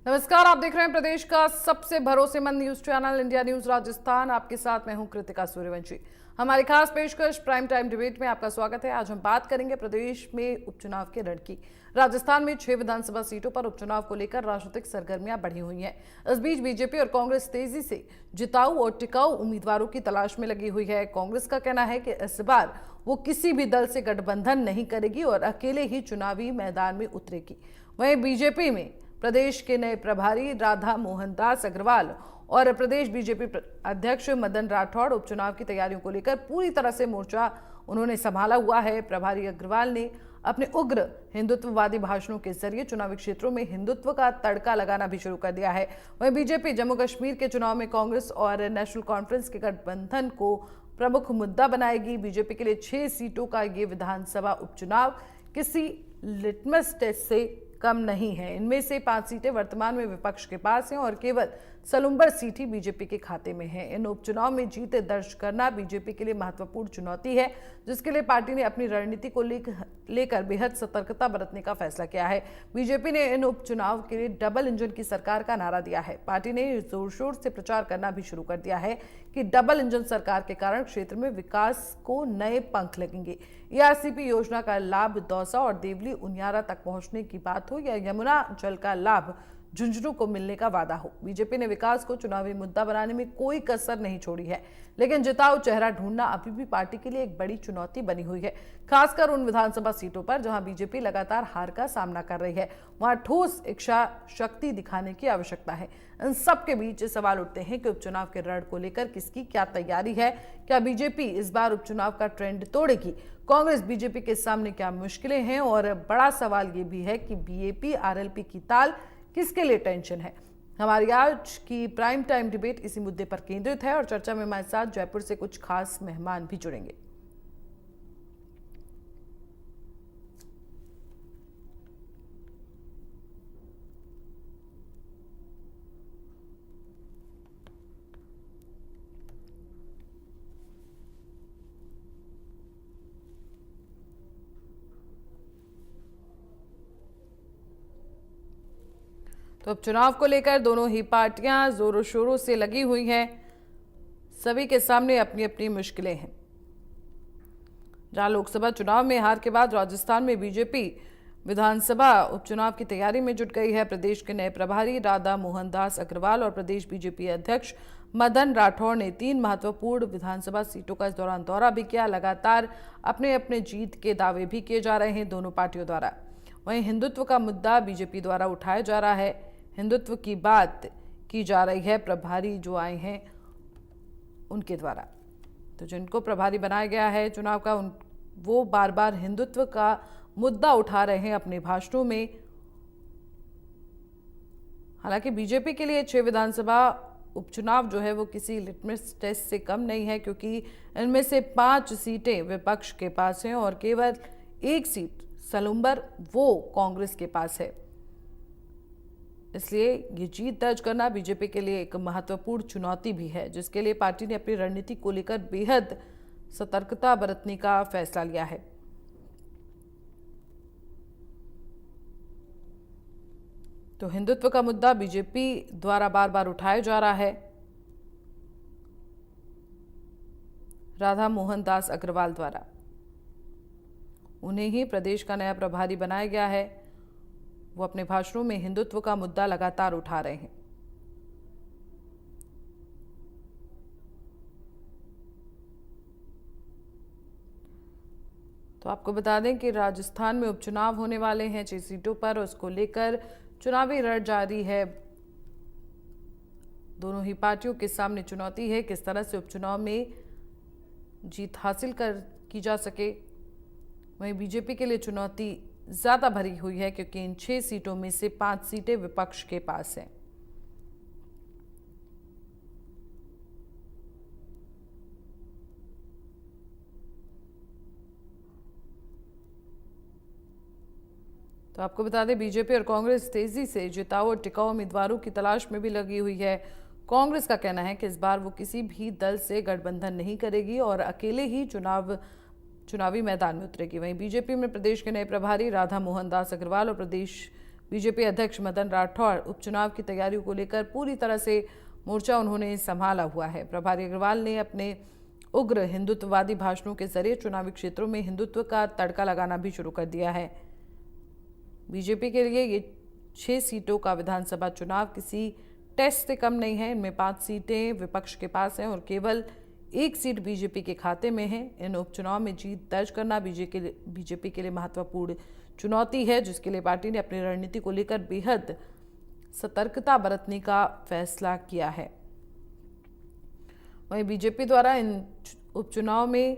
नमस्कार, आप देख रहे हैं प्रदेश का सबसे भरोसेमंद news channel India news Rajasthan. आपके साथ मैं हूं कृतिका सूर्यवंशी। हमारी खास पेशकश प्राइम टाइम डिबेट में आपका स्वागत है। आज हम बात करेंगे प्रदेश में उपचुनाव के रण की। राजस्थान में 6 विधानसभा सीटों पर उपचुनाव को लेकर राजनीतिक सरगर्मियां बढ़ी हुई हैं। इस बीच बीजेपी और कांग्रेस तेजी से जिताऊ और टिकाऊ उम्मीदवारों की तलाश में लगी हुई है। कांग्रेस का कहना है कि इस बार वो किसी भी दल से गठबंधन नहीं करेगी और अकेले ही चुनावी मैदान में उतरेगी। वहीं बीजेपी में प्रदेश के नए प्रभारी राधा मोहन दास अग्रवाल और प्रदेश बीजेपी अध्यक्ष मदन राठौड़ उपचुनाव की तैयारियों को लेकर पूरी तरह से मोर्चा उन्होंने संभाला हुआ है। प्रभारी अग्रवाल ने अपने उग्र हिंदुत्ववादी भाषणों के जरिए चुनावी क्षेत्रों में हिंदुत्व का तड़का लगाना भी शुरू कर दिया है। वहीं बीजेपी जम्मू कश्मीर के चुनाव में कांग्रेस और नेशनल कॉन्फ्रेंस के गठबंधन को प्रमुख मुद्दा बनाएगी। बीजेपी के लिए 6 सीटों का ये विधानसभा उपचुनाव किसी लिटमस टेस्ट से कम नहीं है। इनमें से 5 सीटें वर्तमान में विपक्ष के पास हैं और केवल सलूम्बर सीट ही बीजेपी के खाते में है। इन उपचुनाव में जीत दर्ज करना बीजेपी के लिए महत्वपूर्ण चुनौती है, जिसके लिए पार्टी ने अपनी रणनीति को लेकर बेहद सतर्कता बरतने का फैसला किया है। बीजेपी ने इन उपचुनाव के लिए डबल इंजन की सरकार का नारा दिया है। पार्टी ने जोर शोर से प्रचार करना भी शुरू कर दिया है कि डबल इंजन सरकार के कारण क्षेत्र में विकास को नए पंख लगेंगे। ईआरसीपी योजना का लाभ दौसा और देवली उनियारा तक पहुंचने की बात हो या यमुना जल का लाभ झुंझुनू को मिलने का वादा हो, बीजेपी ने विकास को चुनावी मुद्दा बनाने में कोई कसर नहीं छोड़ी है। लेकिन जिताऊ चेहरा ढूंढना अभी भी पार्टी के लिए एक बड़ी चुनौती बनी हुई है, खासकर उन विधानसभा सीटों पर जहां बीजेपी लगातार हार का सामना कर रही है। वहां ठोस इच्छा शक्ति दिखाने की आवश्यकता है। इन सब के बीच सवाल उठते हैं कि उपचुनाव के रण को लेकर किसकी क्या तैयारी है। क्या बीजेपी इस बार उपचुनाव का ट्रेंड तोड़ेगी? कांग्रेस बीजेपी के सामने क्या मुश्किलें हैं? और बड़ा सवाल ये भी है कि बीएपी आरएलपी की ताल किसके लिए टेंशन है। हमारी आज की प्राइम टाइम डिबेट इसी मुद्दे पर केंद्रित है और चर्चा में हमारे साथ जयपुर से कुछ खास मेहमान भी जुड़ेंगे। तो अब चुनाव को लेकर दोनों ही पार्टियां जोरों शोरों से लगी हुई हैं। सभी के सामने अपनी अपनी मुश्किलें हैं। जहां लोकसभा चुनाव में हार के बाद राजस्थान में बीजेपी विधानसभा उपचुनाव की तैयारी में जुट गई है। प्रदेश के नए प्रभारी राधा मोहन दास अग्रवाल और प्रदेश बीजेपी अध्यक्ष मदन राठौड़ ने 3 महत्वपूर्ण विधानसभा सीटों का इस दौरान दौरा भी किया। लगातार अपने अपने जीत के दावे भी किए जा रहे हैं दोनों पार्टियों द्वारा। वहीं हिंदुत्व का मुद्दा बीजेपी द्वारा उठाया जा रहा है। हिंदुत्व की बात की जा रही है प्रभारी जो आए हैं उनके द्वारा। तो जिनको प्रभारी बनाया गया है चुनाव का, वो बार बार हिंदुत्व का मुद्दा उठा रहे हैं अपने भाषणों में। हालांकि बीजेपी के लिए 6 विधानसभा उपचुनाव जो है वो किसी लिटमस टेस्ट से कम नहीं है, क्योंकि इनमें से 5 सीटें विपक्ष के पास हैं और केवल 1 सीट सलूम्बर वो कांग्रेस के पास है। इसलिए ये जीत दर्ज करना बीजेपी के लिए एक महत्वपूर्ण चुनौती भी है, जिसके लिए पार्टी ने अपनी रणनीति को लेकर बेहद सतर्कता बरतने का फैसला लिया है। तो हिंदुत्व का मुद्दा बीजेपी द्वारा बार बार उठाया जा रहा है। राधा मोहन दास अग्रवाल द्वारा उन्हें ही प्रदेश का नया प्रभारी बनाया गया है। वो अपने भाषणों में हिंदुत्व का मुद्दा लगातार उठा रहे हैं। तो आपको बता दें कि राजस्थान में उपचुनाव होने वाले हैं 6 सीटों पर, उसको लेकर चुनावी रण जारी है। दोनों ही पार्टियों के सामने चुनौती है किस तरह से उपचुनाव में जीत हासिल की जा सके। वहीं बीजेपी के लिए चुनौती ज्यादा भरी हुई है, क्योंकि इन 6 सीटों में से 5 सीटें विपक्ष के पास हैं। तो आपको बता दें बीजेपी और कांग्रेस तेजी से जिताऊ और टिकाऊ उम्मीदवारों की तलाश में भी लगी हुई है। कांग्रेस का कहना है कि इस बार वो किसी भी दल से गठबंधन नहीं करेगी और अकेले ही चुनावी मैदान में उतरेगी। वहीं बीजेपी में प्रदेश के नए प्रभारी राधा मोहन दास अग्रवाल और प्रदेश बीजेपी अध्यक्ष मदन राठौड़ उपचुनाव की तैयारियों को लेकर पूरी तरह से मोर्चा उन्होंने संभाला हुआ है। प्रभारी अग्रवाल ने अपने उग्र हिंदुत्ववादी भाषणों के जरिए चुनावी क्षेत्रों में हिंदुत्व का तड़का लगाना भी शुरू कर दिया है। बीजेपी के लिए ये 6 सीटों का विधानसभा चुनाव किसी टेस्ट से कम नहीं है। इनमें 5 सीटें विपक्ष के पास हैं और केवल 1 सीट बीजेपी के खाते में है। इन उपचुनाव में जीत दर्ज करना बीजेपी के लिए महत्वपूर्ण चुनौती है, जिसके लिए पार्टी ने अपनी रणनीति को लेकर बेहद सतर्कता बरतने का फैसला किया है। वहीं बीजेपी द्वारा इन उपचुनाव में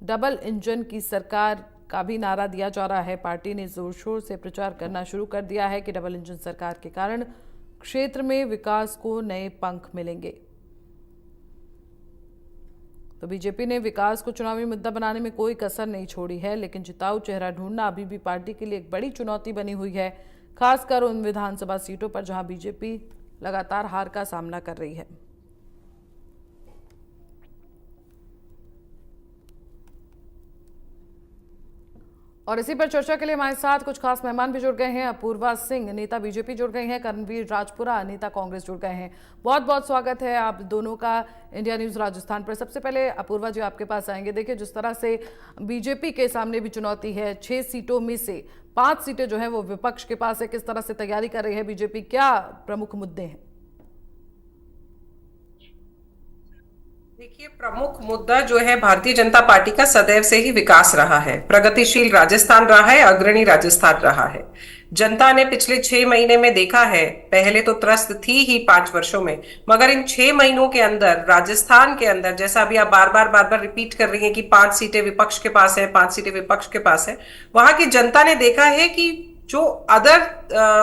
डबल इंजन की सरकार का भी नारा दिया जा रहा है। पार्टी ने जोर शोर से प्रचार करना शुरू कर दिया है कि डबल इंजन सरकार के कारण क्षेत्र में विकास को नए पंख मिलेंगे। तो बीजेपी ने विकास को चुनावी मुद्दा बनाने में कोई कसर नहीं छोड़ी है, लेकिन जिताऊ चेहरा ढूंढना अभी भी पार्टी के लिए एक बड़ी चुनौती बनी हुई है, खासकर उन विधानसभा सीटों पर जहां बीजेपी लगातार हार का सामना कर रही है। और इसी पर चर्चा के लिए हमारे साथ कुछ खास मेहमान भी जुड़ गए हैं। अपूर्वा सिंह, नेता बीजेपी, जुड़ गई हैं। करणवीर राजपुरा, नेता कांग्रेस, जुड़ गए हैं। बहुत बहुत स्वागत है आप दोनों का इंडिया न्यूज़ राजस्थान पर। सबसे पहले अपूर्वा जी आपके पास आएंगे। देखिए, जिस तरह से बीजेपी के सामने भी चुनौती है, 6 सीटों में से 5 सीटें जो है वो विपक्ष के पास है, किस तरह से तैयारी कर रही है बीजेपी, क्या प्रमुख मुद्दे हैं? देखिए, प्रमुख मुद्दा जो है भारतीय जनता पार्टी का सदैव से ही विकास रहा है। प्रगतिशील राजस्थान रहा है, अग्रणी राजस्थान रहा है। जनता ने पिछले 6 महीने में देखा है, पहले तो त्रस्त थी ही 5 वर्षों में, मगर इन 6 महीनों के अंदर राजस्थान के अंदर, जैसा अभी आप बार बार रिपीट कर रही हैं कि 5 सीटें विपक्ष के पास है, 5 सीटें विपक्ष के पास है, वहां की जनता ने देखा है कि जो अदर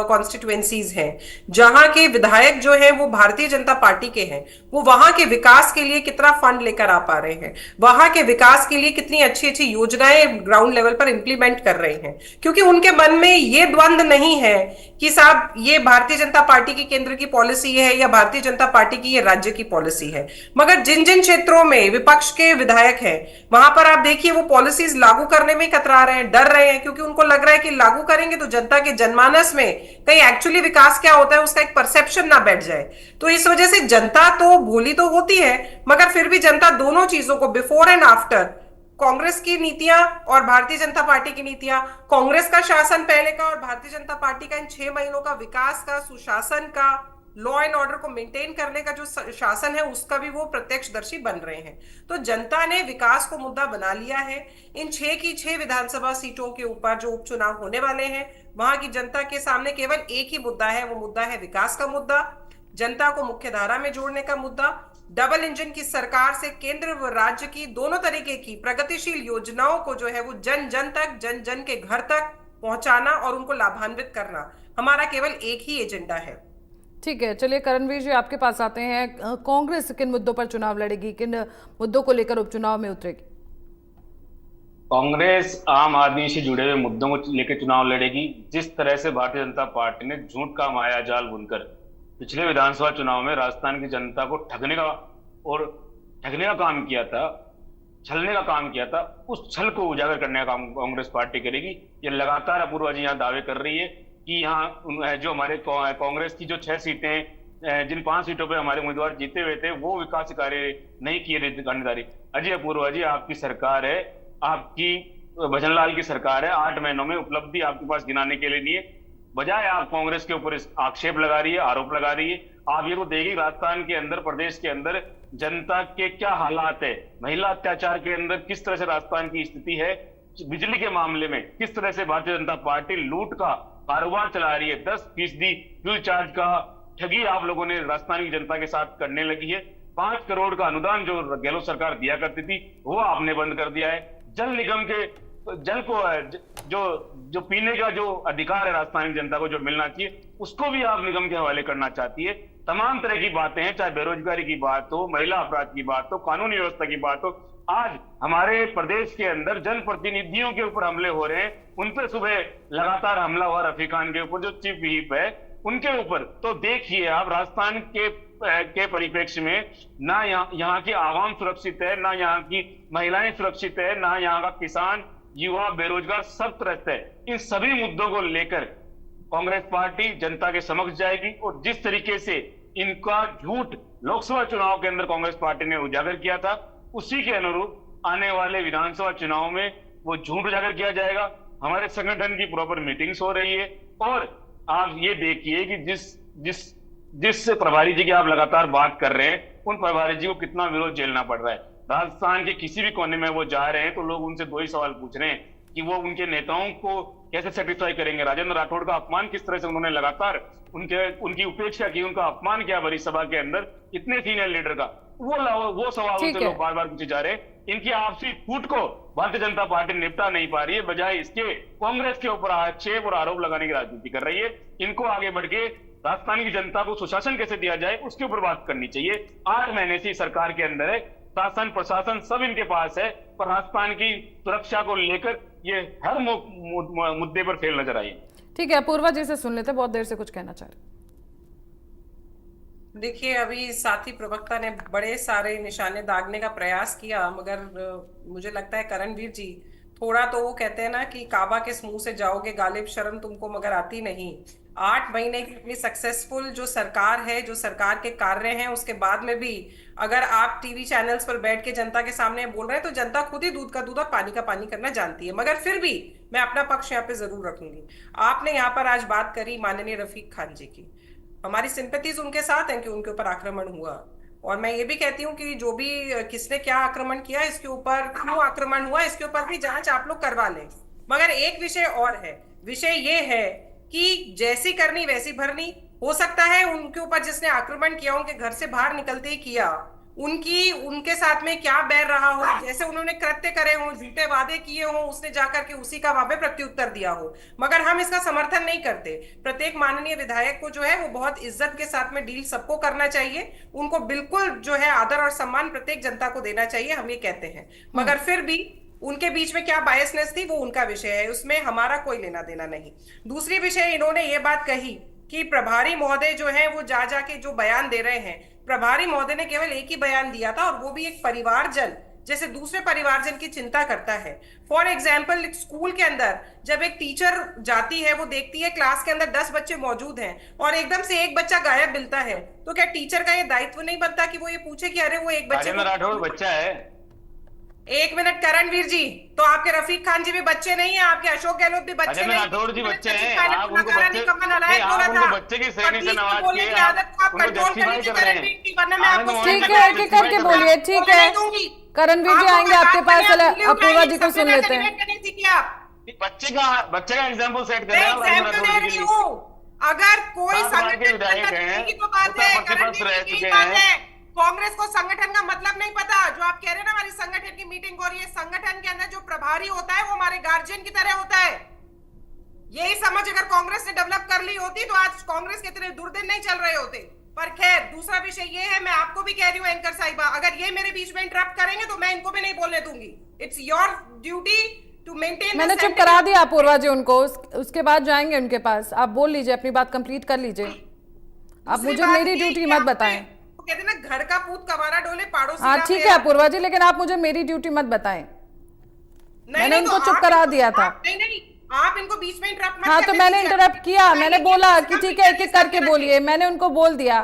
कॉन्स्टिट्युएंसीज हैं, जहां के विधायक जो हैं वो भारतीय जनता पार्टी के हैं, वो वहां के विकास के लिए कितना फंड लेकर आ पा रहे हैं, वहां के विकास के लिए कितनी अच्छी अच्छी योजनाएं ग्राउंड लेवल पर इंप्लीमेंट कर रहे हैं। क्योंकि उनके मन में ये द्वंद नहीं है कि साहब ये भारतीय जनता पार्टी की केंद्र की पॉलिसी है या भारतीय जनता पार्टी की ये राज्य की पॉलिसी है, मगर जिन जिन क्षेत्रों में विपक्ष के विधायक हैं, वहां पर आप देखिए वो पॉलिसीज लागू करने में कतरा रहे हैं, डर रहे हैं, क्योंकि उनको लग रहा है कि लागू करेंगे तो जनता के जनमानस में कहीं एक्चुअली विकास क्या होता है उसका एक परसेप्शन ना बैठ जाए। तो इस वजह से जनता तो भोली तो होती है, मगर फिर भी जनता दोनों चीजों को, बिफोर एंड आफ्टर, कांग्रेस की नीतियां और भारतीय जनता पार्टी की नीतियां, कांग्रेस का शासन पहले का और भारतीय जनता पार्टी का इन 6 महीनों का विकास का, सुशासन का, लॉ एंड ऑर्डर को मेंटेन करने का जो शासन है उसका भी वो प्रत्यक्षदर्शी बन रहे हैं। तो जनता ने विकास को मुद्दा बना लिया है। इन 6 की 6 विधानसभा सीटों के ऊपर जो उपचुनाव होने वाले हैं, वहां की जनता के सामने केवल एक ही मुद्दा है, वो मुद्दा है विकास का मुद्दा, जनता को मुख्य धारा में जोड़ने का मुद्दा, डबल इंजन की सरकार से केंद्र व राज्य की दोनों तरीके की प्रगतिशील योजनाओं को जो है वो जन जन तक, जन जन के घर तक पहुंचाना और उनको लाभान्वित करना, हमारा केवल एक ही एजेंडा है। ठीक है, चलिए करणवीर जी आपके पास आते हैं। कांग्रेस किन मुद्दों पर चुनाव लड़ेगी, किन मुद्दों को लेकर उपचुनाव में उतरेगी? कांग्रेस आम आदमी से जुड़े हुए मुद्दों को लेकर चुनाव लड़ेगी। जिस तरह से भारतीय जनता पार्टी ने झूठ का मायाजाल बुनकर पिछले विधानसभा चुनाव में राजस्थान की जनता को ठगने का काम किया था, छलने का काम किया था, उस छल को उजागर करने का काम कांग्रेस पार्टी करेगी। ये लगातार अपूर्वा जी यहाँ दावे कर रही है कि यहाँ जो हमारे कांग्रेस की जो 6 सीटें, जिन 5 सीटों पे हमारे उम्मीदवार जीते हुए थे, वो विकास कार्य नहीं किए गणदारी। अजय अपूर्वा जी, आपकी सरकार है, आपकी भजनलाल की सरकार है, 8 महीनों में उपलब्धि आपके पास गिनाने के लिए नहीं है, बजाय आप कांग्रेस के ऊपर आक्षेप लगा रही है, आरोप लगा रही है। आप ये तो देखिए राजस्थान के अंदर, प्रदेश के अंदर जनता के क्या हालात है, महिला अत्याचार के अंदर किस तरह से राजस्थान की स्थिति है, बिजली के मामले में किस तरह से भारतीय जनता पार्टी लूट का कारोबार चला रही है, 10% फ्यूल चार्ज का ठगी आप लोगों ने राजस्थान की जनता के साथ करने लगी है। 5 करोड़ का अनुदान जो गहलोत सरकार दिया करती थी वो आपने बंद कर दिया है। जल निगम के जल को जो पीने का जो अधिकार है राजस्थान की जनता को जो मिलना चाहिए, उसको भी आप निगम के हवाले करना चाहती है। तमाम तरह की बातें हैं, चाहे बेरोजगारी की बात हो, महिला अपराध की बात हो, कानूनी व्यवस्था की बात हो। आज हमारे प्रदेश के अंदर जनप्रतिनिधियों के ऊपर हमले हो रहे हैं, उन पर सुबह लगातार हमला हुआ रफी खान के ऊपर, जो चीफ व्हिप है उनके ऊपर। तो देखिए आप राजस्थान के परिप्रेक्ष्य में ना यहाँ की आवाम सुरक्षित है, ना यहाँ की महिलाएं सुरक्षित है, ना यहाँ का किसान, युवा, बेरोजगार सब त्रस्त है। इन सभी मुद्दों को लेकर कांग्रेस पार्टी जनता के समक्ष जाएगी और जिस तरीके से इनका झूठ लोकसभा चुनाव के अंदर कांग्रेस पार्टी ने उजागर किया था, उसी के अनुरूप आने वाले विधानसभा चुनाव में वो झूठ उजागर किया जाएगा। हमारे संगठन की प्रॉपर मीटिंग्स हो रही है और आप ये देखिए कि जिस प्रभारी जी की आप लगातार बात कर रहे हैं, उन प्रभारी जी को कितना विरोध झेलना पड़ रहा है। राजस्थान के किसी भी कोने में वो जा रहे हैं तो लोग उनसे दो ही सवाल पूछ रहे हैं कि वो उनके नेताओं को कैसे सेटिस्फाई करेंगे। राजेंद्र राठौड़ का अपमान किस तरह से उन्होंने लगातार उनकी उपेक्षा की, उनका अपमान किया भरी सभा के अंदर इतने सीनियर लीडर का, वो सवाल उनसे लोग बार बार पूछे जा रहे हैं। इनकी आपसी फूट को भारतीय जनता पार्टी निपटा नहीं पा रही है, बजाय इसके कांग्रेस के ऊपर आक्षेप और आरोप लगाने की राजनीति कर रही है। इनको आगे बढ़ के राजस्थान की जनता को सुशासन कैसे दिया जाए उसके ऊपर बात करनी चाहिए। 8 महीने से सरकार के अंदर है, शासन प्रशासन सब इनके पास है, पर राजस्थान की सुरक्षा को लेकर ये हर मुद्दे पर फेल नजर आई। ठीक है, अपूर्वा जी से सुन लेते, बहुत देर से कुछ कहना चाह रहे। देखिए, अभी साथी प्रवक्ता ने बड़े सारे निशाने दागने का प्रयास किया, मगर मुझे लगता है करणवीर जी थोड़ा तो वो कहते हैं ना कि काबा के मुंह से जाओगे गालिब, शर्म तुमको मगर आती नहीं। 8 महीने की इतनी सक्सेसफुल जो सरकार है, जो सरकार के कार्य हैं, उसके बाद में भी अगर आप टीवी चैनल्स पर बैठ के जनता के सामने बोल रहे हैं तो जनता खुद ही दूध का दूध और पानी का पानी करना जानती है। मगर फिर भी मैं अपना पक्ष यहाँ पे जरूर रखूंगी। आपने यहाँ पर आज बात करी माननीय रफीक खान जी की, हमारी सिंपैथीज उनके साथ हैं कि उनके ऊपर आक्रमण हुआ, और मैं ये भी कहती हूँ कि जो भी किसने क्या आक्रमण किया, इसके ऊपर क्यों आक्रमण हुआ, इसके ऊपर भी जांच आप लोग करवा लें। मगर एक विषय और है, विषय ये है कि जैसी करनी वैसी भरनी। हो सकता है उनके ऊपर जिसने आक्रमण किया उनके घर से बाहर निकलते ही किया, उनके साथ में क्या बैर रहा हो, जैसे उन्होंने कृत्य करे हो, झूठे वादे किए हो, उसने जाकर के उसी का वहां पे प्रत्युत्तर दिया हो। मगर हम इसका समर्थन नहीं करते। प्रत्येक माननीय विधायक को जो है वो बहुत इज्जत के साथ में डील सबको करना चाहिए, उनको बिल्कुल जो है आदर और सम्मान प्रत्येक जनता को देना चाहिए, हम ये कहते हैं। मगर फिर भी उनके बीच में क्या बायसनेस थी वो उनका विषय है, उसमें हमारा कोई लेना देना नहीं। दूसरी विषय, इन्होंने ये बात कही कि प्रभारी महोदय जो है वो जाके जो बयान दे रहे हैं, प्रभारी महोदय ने केवल एक ही बयान दिया था, और वो भी एक परिवारजन जैसे दूसरे परिवारजन की चिंता करता है। फॉर एग्जाम्पल, स्कूल के अंदर जब एक टीचर जाती है, वो देखती है क्लास के अंदर 10 बच्चे मौजूद हैं और एकदम से एक बच्चा गायब मिलता है, तो क्या टीचर का ये दायित्व नहीं बनता कि वो ये पूछे कि अरे वो एक बच्चे राठौड़ बच्चा है? एक मिनट करणवीर जी, तो आपके रफीक खान जी भी बच्चे नहीं है, आपके अशोक गहलोत भी बच्चे नहीं। राठौड़ जी बच्चे हैं, आप उनको बच्चे की श्रेणी से नवाज के आप जस्टिफाई कर रहे हैं। ठीक है, एक एक करके बोलिए। ठीक है, करणवीर जी आएंगे आपके पास, अपूर्वा जी को सुन लेते हैं। बच्चे का एग्जाम्पल सेट कर रहे हैं। अगर कोई संगठन की तो बात है, कांग्रेस को संगठन का मतलब नहीं पता। जो आप कह रहे हैं ना हमारी संगठन की मीटिंग हो रही है, संगठन के अंदर जो प्रभारी होता है वो हमारे गार्जियन की तरह होता है। यही समझ अगर कांग्रेस ने डेवलप कर ली होती तो आज कांग्रेस के इतने दुर्दिन नहीं चल रहे होते। पर खैर, दूसरा विषय ये है, मैं आपको भी कह रही हूँ एंकर साहिबा, अगर ये मेरे बीच में इंटरप्ट करेंगे तो मैं इनको भी नहीं बोलने दूंगी। It's your duty to maintain. मैंने चुप करा दिया अपूर्वा जी उनको, उसके बाद जाएंगे उनके पास। आप बोल लीजिए, अपनी बात कंप्लीट कर लीजिए। आप मुझे मेरी ड्यूटी मत बताएं। कहते ना घर का पूत कवारा डोले पड़ोसी। हाँ ठीक है अपूर्वा जी, लेकिन आप मुझे मेरी ड्यूटी मत बताएं। मैंने इनको चुप करा दिया था। नहीं, आप इनको बीच में इंटरप्ट मत। हाँ तो मैंने इंटरप्ट किया, मैंने बोला कि ठीक है एक एक करके बोलिए, मैंने उनको बोल दिया।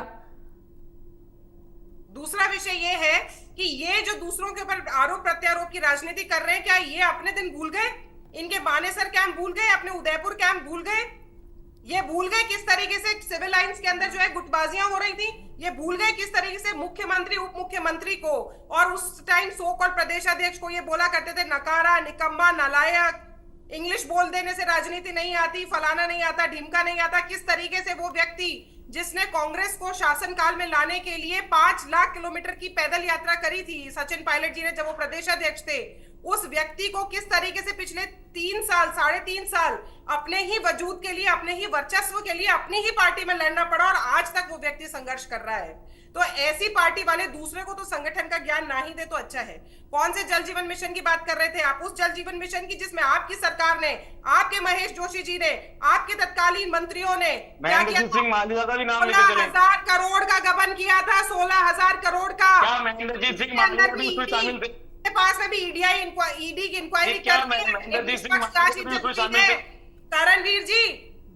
दूसरा विषय ये है कि ये जो दूसरों के ऊपर आरोप प्रत्यारोप की राजनीति कर रहे हैं, क्या ये अपने दिन भूल गए? इनके बानेसर कैंप भूल गए? अपने उदयपुर कैंप भूल गए? ये भूल गए किस तरीके से सिविल लाइंस के अंदर जो है गुटबाजियां हो रही थी? ये भूल गए किस तरीके से मुख्यमंत्री उप मुख्यमंत्री को और उस टाइम सो कॉल्ड प्रदेशाध्यक्ष को ये बोला करते थे नकारा, निकम्मा, नालायक, इंग्लिश बोल देने से राजनीति नहीं आती, फलाना नहीं आता, ढिमका नहीं आता। किस तरीके से वो व्यक्ति जिसने कांग्रेस को शासनकाल में लाने के लिए 5 लाख किलोमीटर की पैदल यात्रा करी थी सचिन पायलट जी ने जब वो प्रदेशाध्यक्ष थे, उस व्यक्ति को किस तरीके से पिछले 3 साल 3.5 साल अपने ही वजूद के लिए, अपने ही वर्चस्व के लिए अपनी ही पार्टी में लड़ना पड़ा और आज तक वो व्यक्ति संघर्ष कर रहा है। तो ऐसी पार्टी वाले दूसरे को तो संगठन का ज्ञान ना ही दे तो अच्छा है। कौन से जल जीवन मिशन की बात कर रहे थे आप? उस जल जीवन मिशन की जिसमें आपकी सरकार ने, आपके महेश जोशी जी ने, आपके तत्कालीन मंत्रियों ने क्या किया? 16,000 करोड़ का गबन किया था, 16,000 करोड़ का। पास में भी ईडी की इंक्वायरी करणवीर जी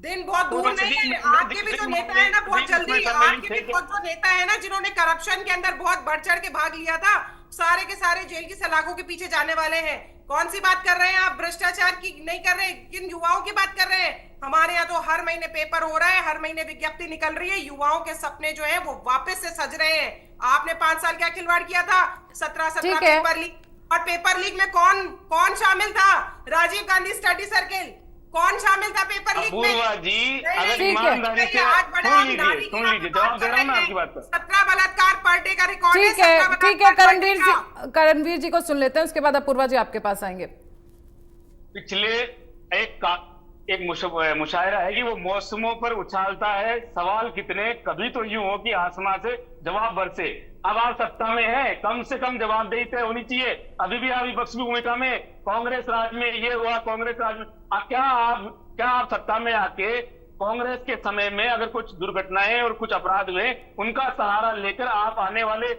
दिन बहुत दूर नहीं है। आपके भी जो नेता है ना बहुत जल्दी, आपके भी बहुत जो नेता है ना जिन्होंने करप्शन के अंदर बहुत बढ़ चढ़ के भाग लिया था, सारे के सारे जेल की सलाखों के पीछे जाने वाले हैं। कौन सी बात कर रहे हैं आप? भ्रष्टाचार की नहीं कर रहे, किन युवाओं की बात कर रहे हैं? हमारे यहाँ तो हर महीने पेपर हो रहा है, हर महीने विज्ञप्ति निकल रही है, युवाओं के सपने जो है वो वापस से सज रहे हैं। आपने 5 साल क्या खिलवाड़ किया था? 17 पेपर लीक, और पेपर लीक में कौन शामिल था? राजीव गांधी स्टडी सर्किल, कौन शामिल था पेपर लीक में? जी, अगर ठीक ईमानदारी से सुन लीजिए, जवाब दे रहा हूँ मैं आपकी बात पर। 17 बलात्कार पर डे का रिकॉर्ड है। ठीक है, करणवीर जी को सुन लेते हैं, उसके बाद अपूर्वा जी आपके पास आएंगे। पिछले एक मुशायरा है कि वो मौसमों पर उछालता है सवाल कितने, कभी तो यूं हो कि आसमां से जवाब बरसे। अब आप सत्ता में हैं, कम से कम जवाबदेही तय होनी चाहिए। अभी भी आप विपक्ष की भूमिका में, कांग्रेस राज में ये हुआ, कांग्रेस राज में क्या आप सत्ता में आके कांग्रेस के समय में अगर कुछ दुर्घटनाएं और कुछ अपराध हुए, उनका सहारा लेकर आप आने वाले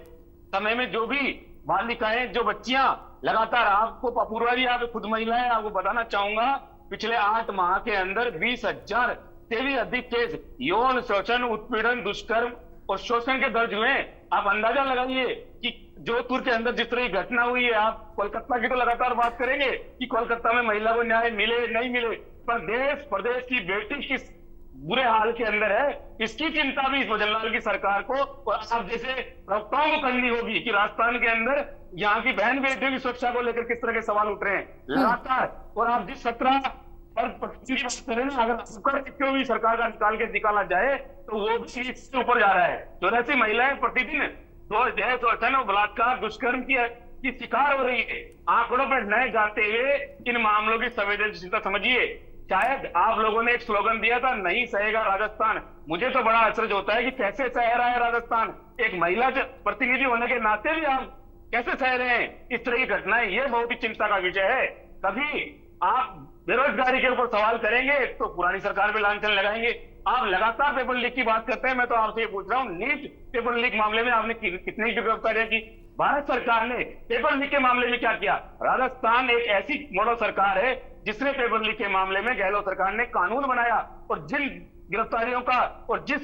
समय में जो भी बालिकाएं, जो बच्चियां लगातार, आपको अपूर्वा जी, आप खुद महिला है, आपको बताना चाहूंगा पिछले 8 माह के अंदर 20,000 से भी अधिक केस यौन शोषण, उत्पीड़न, दुष्कर्म और शोषण के दर्ज हुए। आप अंदाजा लगाइए कि जोधपुर के अंदर जिस तरह की घटना हुई है, आप कोलकाता की तो लगातार बात करेंगे कि कोलकाता में महिला को न्याय मिले नहीं मिले, पर देश प्रदेश की बेटी किस बुरे हाल के अंदर है, इसकी चिंता भी भजनलाल की सरकार को और आप जैसे प्रवक्ताओं को करनी होगी कि राजस्थान के अंदर यहाँ की बहन बेटियों की सुरक्षा को लेकर किस तरह के सवाल उठ रहे हैं लगातार। और आप जिस 17 और अगर क्यों भी सरकार का निकाला जाए तो वो भी इससे ऊपर जा रहा है। 84 महिलाएं प्रतिदिन बलात्कार, दुष्कर्म की शिकार हो रही है। आंकड़ों पर नए जाते हुए इन मामलों की संवेदनशीलता समझिए। शायद आप लोगों ने एक स्लोगन दिया था, नहीं सहेगा राजस्थान। मुझे तो बड़ा आश्चर्य होता है कि कैसे सह रहा है राजस्थान। एक महिला प्रतिनिधि होने के नाते भी आप कैसे सह रहे हैं इस तरह की घटनाएं? ये बहुत ही चिंता का विषय है। कभी आप बेरोजगारी के ऊपर सवाल करेंगे तो पुरानी सरकार पे लांछन लगाएंगे। आप लगातार पेपर लीक की बात करते हैं। मैं तो आपसे ये पूछ रहा हूँ, नीट पेपर लीक मामले में आपने कितनी गिरफ्तारियां की? भारत सरकार ने पेपर लीक के मामले में क्या किया? राजस्थान एक ऐसी मॉडल सरकार है जिसने पेपर लीक के मामले में गहलोत सरकार ने कानून बनाया और जिन गिरफ्तारियों का और जिस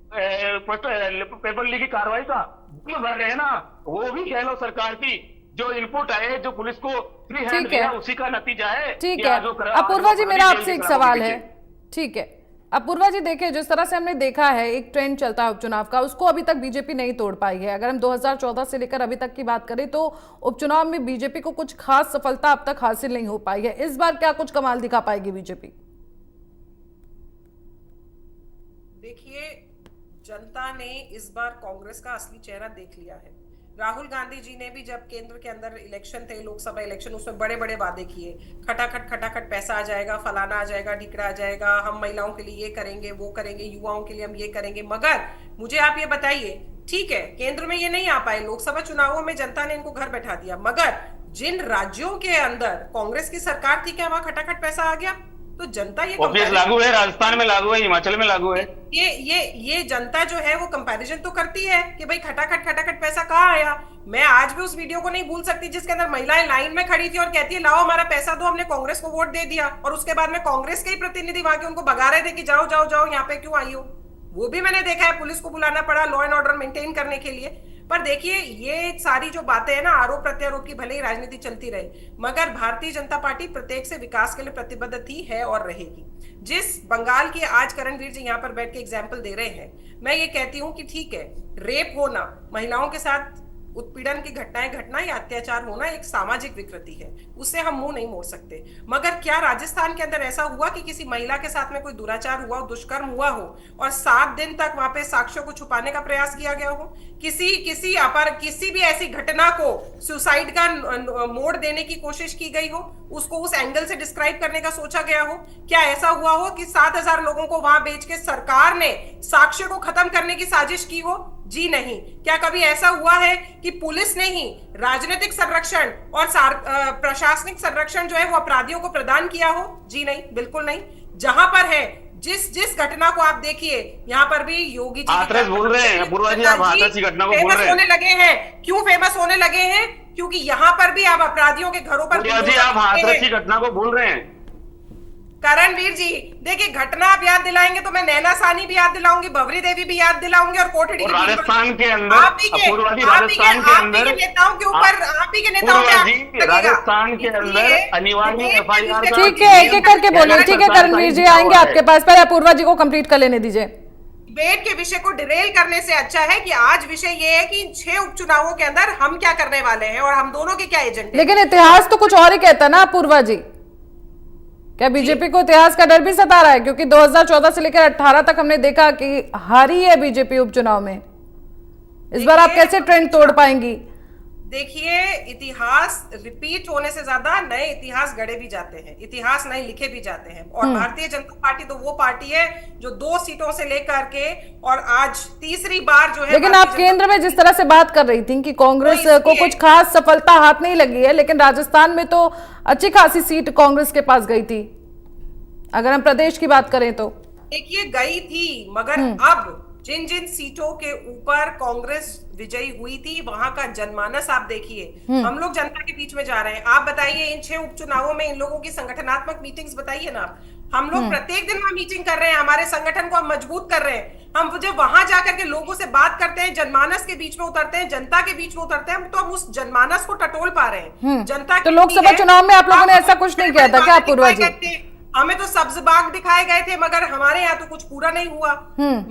पेपर लीक की कार्रवाई का भर रहे हैं ना, वो भी गहलोत सरकार की जो इनपुट है, जो पुलिस को फ्री हैंड दिया, उसी का नतीजा है। ठीक है अपूर्वा जी, मेरा आपसे एक सवाल है। ठीक है अपूर्वा जी, देखिए जिस तरह से हमने देखा है एक ट्रेंड चलता है उपचुनाव का, उसको अभी तक बीजेपी नहीं तोड़ पाई है। अगर हम 2014 से लेकर अभी तक की बात करें तो उपचुनाव में बीजेपी को कुछ खास सफलता अब तक हासिल नहीं हो पाई है। इस बार क्या कुछ कमाल दिखा पाएगी बीजेपी? देखिए, जनता ने इस बार कांग्रेस का असली चेहरा देख लिया है। राहुल गांधी जी ने भी जब केंद्र के अंदर इलेक्शन थे, लोकसभा इलेक्शन, उसमें बड़े बड़े वादे किए, खटाखट पैसा आ जाएगा, फलाना आ जाएगा, ढिकड़ा आ जाएगा, हम महिलाओं के लिए ये करेंगे, वो करेंगे, युवाओं के लिए हम ये करेंगे। मगर मुझे आप ये बताइए, ठीक है केंद्र में ये नहीं आ पाए, लोकसभा चुनावों में जनता ने इनको घर बैठा दिया, मगर जिन राज्यों के अंदर कांग्रेस की सरकार थी, क्या वहां खटाखट पैसा आ गया? तो जनता ये लागू है, राजस्थान में लागू है, हिमाचल में लागू है। ये जनता जो है वो कंपैरिजन तो करती है कि भाई खटाखट पैसा कहाँ आया। मैं आज भी उस वीडियो को नहीं भूल सकती जिसके अंदर महिलाएं लाइन में खड़ी थी और कहती है लाओ हमारा पैसा दो, हमने कांग्रेस को वोट दे दिया, और उसके बाद में कांग्रेस के ही प्रतिनिधि वहां के उनको भगा रहे थे कि जाओ जाओ जाओ, यहाँ पे क्यों आई हो। वो भी मैंने देखा है, पुलिस को बुलाना पड़ा लॉ एंड ऑर्डर मेंटेन करने के लिए। पर देखिए, ये सारी जो बातें हैं ना, आरोप प्रत्यारोप की भले ही राजनीति चलती रहे, मगर भारतीय जनता पार्टी प्रत्येक से विकास के लिए प्रतिबद्ध थी, है और रहेगी। जिस बंगाल की आज करणवीर जी यहाँ पर बैठ के एग्जाम्पल दे रहे हैं, मैं ये कहती हूँ कि ठीक है, रेप होना, महिलाओं के साथ उत्पीड़न की घटनाएं घटना या अत्याचार होना एक सामाजिक विकृति है, उससे हम मुंह नहीं मोड़ सकते। मगर क्या राजस्थान के अंदर ऐसा हुआ कि किसी महिला के साथ में कोई दुराचार हुआ, दुष्कर्म हुआ हो और 7 दिन तक वहां पे साक्ष्यों को छुपाने का प्रयास किया गया हो? किसी भी ऐसी घटना को सुसाइड का मोड़ देने की कोशिश की गई हो, उसको उस एंगल से डिस्क्राइब करने का सोचा गया हो? क्या ऐसा हुआ हो कि 7,000 लोगों को वहां बेच के सरकार ने साक्ष्य को खत्म करने की साजिश की हो? जी नहीं। क्या कभी ऐसा हुआ है कि पुलिस ने ही राजनीतिक संरक्षण और प्रशासनिक संरक्षण जो है वो अपराधियों को प्रदान किया हो? जी नहीं, बिल्कुल नहीं। जहां पर है, जिस घटना को आप देखिए, यहाँ पर भी योगी जी हाथरस बोल रहे हैं, अपूर्वा जी आप हाथरस की घटना को बोल रहे हैं, होने लगे हैं। क्यों फेमस होने लगे हैं? क्योंकि यहाँ पर भी आप अपराधियों के घरों पर जी आप हाथरस की घटना को बोल रहे हैं। करणवीर जी देखिए, घटना आप याद दिलाएंगे तो मैं नैना सानी भी याद दिलाऊंगी, भवरी देवी भी याद दिलाऊंगी और कोठड़ी और की राजस्थान के अंदर आप ही के राजस्थान के अंदर नेताओं के ऊपर, आप ही के नेताओं पे राजस्थान के अंदर अनिवार्य FIR ठीक है, एक एक करके बोलिए। ठीक है करणवीर जी, आएंगे आपके पास, पहले अपूर्वा जी को कंप्लीट कर लेने दीजिए। डिबेट के विषय को डिरेल करने से अच्छा है कि आज विषय ये है कि इन 6 उपचुनावों के अंदर हम क्या करने वाले हैं और हम दोनों के क्या एजेंडे। लेकिन इतिहास तो कुछ और ही कहता ना अपूर्वा जी, क्या बीजेपी को इतिहास का डर भी सता रहा है? क्योंकि 2014 से लेकर 18 तक हमने देखा कि हारी है बीजेपी उपचुनाव में। इस बार आप कैसे ट्रेंड तोड़ पाएंगी? देखिए, इतिहास रिपीट होने से ज्यादा नए इतिहास गढ़े भी जाते हैं, इतिहास नए लिखे भी जाते हैं। और भारतीय जनता पार्टी तो वो पार्टी है जो 2 सीटों से लेकर के और आज तीसरी बार जो है। लेकिन आप केंद्र में जिस तरह से बात कर रही थी कि कांग्रेस को कुछ खास सफलता हाथ नहीं लगी है, लेकिन राजस्थान में तो अच्छी खासी सीट कांग्रेस के पास गई थी, अगर हम प्रदेश की बात करें तो। देखिए, गई थी, मगर अब जिन जिन सीटों के ऊपर कांग्रेस विजयी हुई थी वहां का जनमानस आप देखिए। हम लोग जनता के बीच में जा रहे हैं। आप बताइए, इन 6 उपचुनावों में इन लोगों की संगठनात्मक मीटिंग्स बताइए ना। हम लोग प्रत्येक दिन वहां मीटिंग कर रहे हैं, हमारे संगठन को हम मजबूत कर रहे हैं। हम जब वहां जाकर के लोगों से बात करते हैं, जनमानस के बीच में उतरते हैं, जनता के बीच में उतरते हैं, तो हम उस जनमानस को टटोल पा रहे हैं। जनता तो लोकसभा चुनाव में आप लोगों ने ऐसा कुछ नहीं किया था क्या अपूर्वा जी? हमें तो सब्ज बाग दिखाए गए थे, मगर हमारे यहाँ तो कुछ पूरा नहीं हुआ।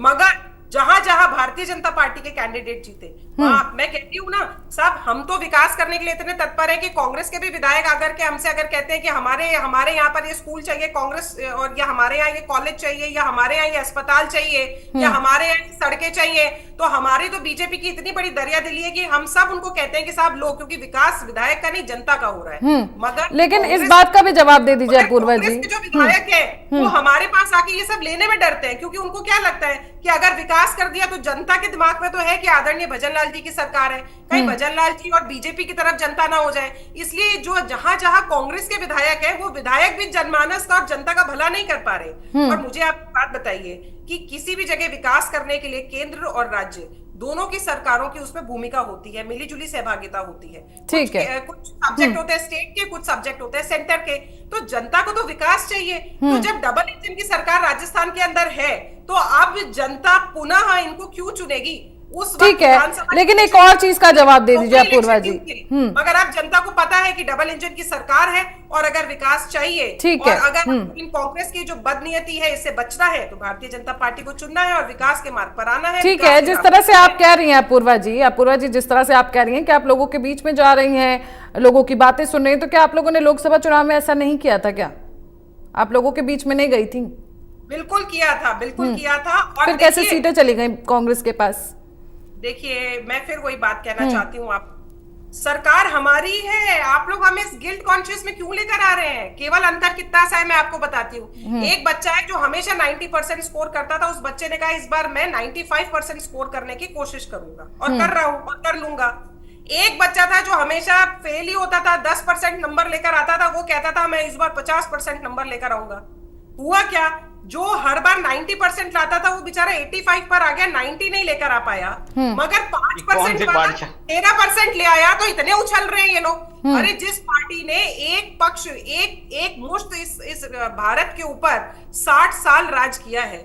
मगर जहां जहां भारतीय जनता पार्टी के कैंडिडेट जीते, मैं कहती हूँ ना साहब, हम तो विकास करने के लिए इतने तत्पर हैं कि कांग्रेस के भी विधायक आकर के हमसे अगर कहते हैं कि हमारे यहाँ पर ये स्कूल चाहिए कांग्रेस, और या हमारे यहाँ ये कॉलेज चाहिए, या हमारे यहाँ ये अस्पताल चाहिए, या हमारे यहाँ सड़कें चाहिए, तो हमारी तो बीजेपी की इतनी बड़ी दरिया दिली है कि हम सब उनको कहते हैं कि साहब लो, क्योंकि विकास विधायक का नहीं जनता का हो रहा है। मगर लेकिन इस बात का भी जवाब दे दीजिए अपूर्वा जी। जो विधायक है वो हमारे पास आके ये सब लेने में डरते हैं, क्योंकि उनको क्या लगता है कि अगर विकास कर दिया तो जनता के दिमाग में तो है कि आदरणीय भजनलाल जी की सरकार है, कहीं भजनलाल जी और बीजेपी की तरफ जनता ना हो जाए। इसलिए जो जहां जहां कांग्रेस के विधायक है, वो विधायक भी जनमानस का और जनता का भला नहीं कर पा रहे। और मुझे आप बात बताइए कि किसी भी जगह विकास करने के लिए केंद्र और राज्य दोनों की सरकारों की उसमें भूमिका होती है, मिलीजुली सहभागिता होती है। ठीक है, कुछ सब्जेक्ट होते हैं स्टेट के, कुछ सब्जेक्ट होते हैं सेंटर के। तो जनता को तो विकास चाहिए। तो जब डबल इंजन की सरकार राजस्थान के अंदर है, तो अब जनता पुनः इनको क्यों चुनेगी? ठीक है, लेकिन एक और चीज का जवाब दे दीजिए अपूर्वा जी। मगर आप जनता को पता है कि डबल इंजन की सरकार है, और अगर विकास चाहिए, ठीक और है, अगर इन कांग्रेस की जो बदनीयती है इससे बचना है, तो भारतीय जनता पार्टी को चुनना है और विकास के मार्ग पर आना है। ठीक है, जिस तरह से आप कह रही हैं अपूर्वा जी, जिस तरह से आप कह रही हैं कि आप लोगों के बीच में जा रही हैं, लोगों की बातें सुन रही हैं, तो क्या आप लोगों ने लोकसभा चुनाव में ऐसा नहीं किया था? क्या आप लोगों के बीच में नहीं गई थी? बिल्कुल किया था, बिल्कुल किया था। और फिर कैसे सीटें चली गई कांग्रेस के पास? देखिए, मैं फिर वही बात कहना चाहती हूँ, आप सरकार हमारी है, आप लोग हमें इस गिल्ट कॉन्शियस में क्यों लेकर आ रहे हैं? केवल अंतर कितना सा है मैं आपको बताती हूँ। एक बच्चा है जो हमेशा 90% स्कोर करता था, उस बच्चे ने कहा इस बार मैं 95% स्कोर करने की कोशिश करूंगा, और कर रहा हूँ और कर लूंगा। एक बच्चा था जो हमेशा फेल ही होता था, 10% नंबर लेकर आता था, वो कहता था मैं इस बार 50% नंबर लेकर आऊंगा। हुआ क्या? जो हर बार 90% लाता था वो बेचारा 85 पर आ गया, 90 नहीं लेकर आ पाया। मगर 5% वाला 13% ले आया, तो इतने उछल रहे हैं ये लोग। अरे जिस पार्टी ने एक पक्ष एक मुश्त इस भारत के ऊपर 60 साल राज किया है,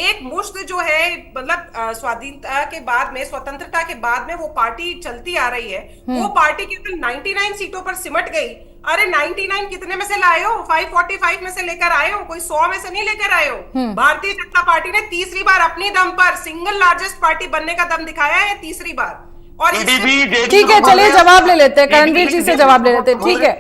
एक मुश्त जो है, मतलब स्वाधीनता के बाद में, स्वतंत्रता के बाद में वो पार्टी चलती आ रही है, वो पार्टी केवल 99 सीटों पर सिमट गई। अरे 99 कितने में से लाए हो? 545 में से लेकर आए हो, कोई 100 में से नहीं लेकर आए हो। भारतीय जनता पार्टी ने तीसरी बार अपनी दम पर सिंगल लार्जेस्ट पार्टी बनने का दम दिखाया है, तीसरी बार। और ठीक है, चलिए जवाब ले लेते हैं, करणवीर जी से जवाब ले लेते हैं। ठीक है,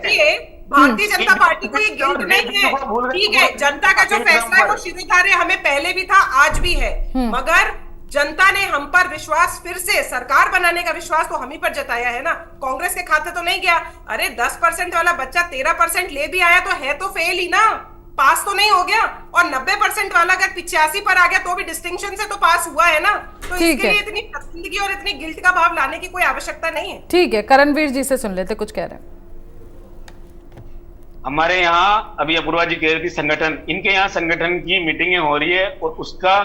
भारतीय जनता पार्टी को ये गिल्ट नहीं है। ठीक है, जनता का जो फैसला है वो शिरोधार्य हमें पहले भी था, आज भी है। मगर जनता ने हम पर विश्वास, फिर से सरकार बनाने का विश्वास तो हम ही पर जताया है ना, कांग्रेस के खाते तो नहीं गया। अरे 10% वाला बच्चा 13% ले भी आया तो है तो फेल ही ना, पास तो नहीं हो गया। और 90% वाला अगर 85 पर आ गया तो भी डिस्टिंक्शन से तो पास हुआ है ना। तो इसके लिए इतनी पसंदगी और इतनी गिल्ट का भाव लाने की कोई आवश्यकता नहीं है। ठीक है, करणवीर जी से सुन लेते, कुछ कह रहे हैं। हमारे यहाँ अभी अपूर्वा जी कह रही थी संगठन, इनके यहाँ संगठन की मीटिंगें हो रही है, और उसका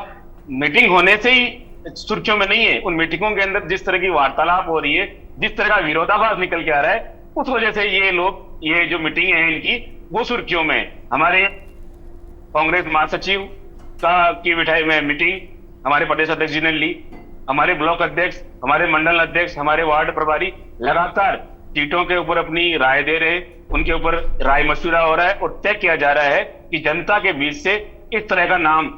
मीटिंग होने से ही सुर्खियों में नहीं है। उन मीटिंगों के अंदर जिस तरह की वार्तालाप हो रही है, जिस तरह का विरोधाभास निकल के आ रहा है, उस वजह से ये लोग, ये जो मीटिंग है इनकी, वो सुर्खियों में। हमारे कांग्रेस महासचिव की बिठाई में मीटिंग हमारे प्रदेश अध्यक्ष जी ने ली। हमारे ब्लॉक अध्यक्ष, हमारे मंडल अध्यक्ष, हमारे वार्ड प्रभारी लगातार सीटों के ऊपर अपनी राय दे रहे हैं, उनके ऊपर राय मशवरा हो रहा है और तय किया जा रहा है कि जनता के बीच से इस तरह का नाम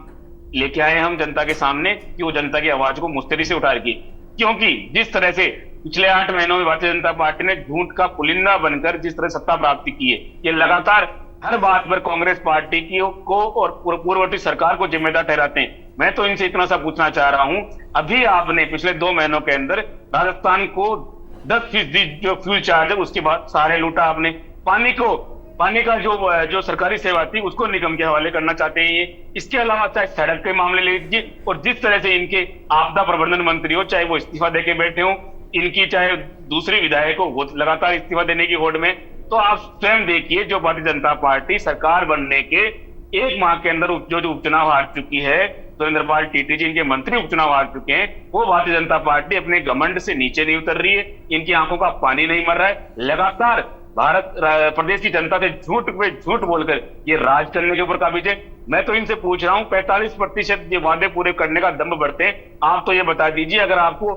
लेके आए हम जनता के सामने कि वो जनता की आवाज को मुस्तैदी से उठाएगी। क्योंकि जिस तरह से पिछले 8 महीनों में भारतीय जनता पार्टी ने झूठ का पुलिंदा बनकर जिस तरह सत्ता प्राप्ति की है, ये लगातार हर बात पर कांग्रेस पार्टी की को और पूर्ववर्ती सरकार को जिम्मेदार ठहराते हैं। मैं तो इनसे इतना सा पूछना चाह रहा हूं, अभी आपने पिछले 2 महीनों के अंदर राजस्थान को 10% जो फ्यूल चार्ज है उसके बाद सारे लूटा आपने। पानी का जो सरकारी सेवा थी उसको निगम के हवाले करना चाहते हैं ये। इसके अलावा चाहे सड़क के मामले ले लीजिए और जिस तरह से इनके आपदा प्रबंधन मंत्री हो, चाहे वो इस्तीफा देके बैठे हो, इनकी चाहे दूसरी विधायक हो, वो लगातार इस्तीफा देने की होड़ में। तो आप स्वयं देखिए, जो भारतीय जनता पार्टी सरकार बनने के 1 माह के अंदर जो उपचुनाव हार चुकी है, सुरेंद्रपाल टीटी जी इनके मंत्री उपचुनाव हार चुके हैं, वो भारतीय जनता पार्टी अपने घमंड से नीचे नहीं उतर रही है, इनकी आंखों का पानी नहीं मर रहा है। लगातार प्रदेश की जनता से झूठ पे झूठ बोलकर ये राज करने के ऊपर काबिज है। मैं तो इनसे पूछ रहा हूं, 45% ये वादे पूरे करने का दम बढ़ते हैं। आप तो ये बता दीजिए, अगर आपको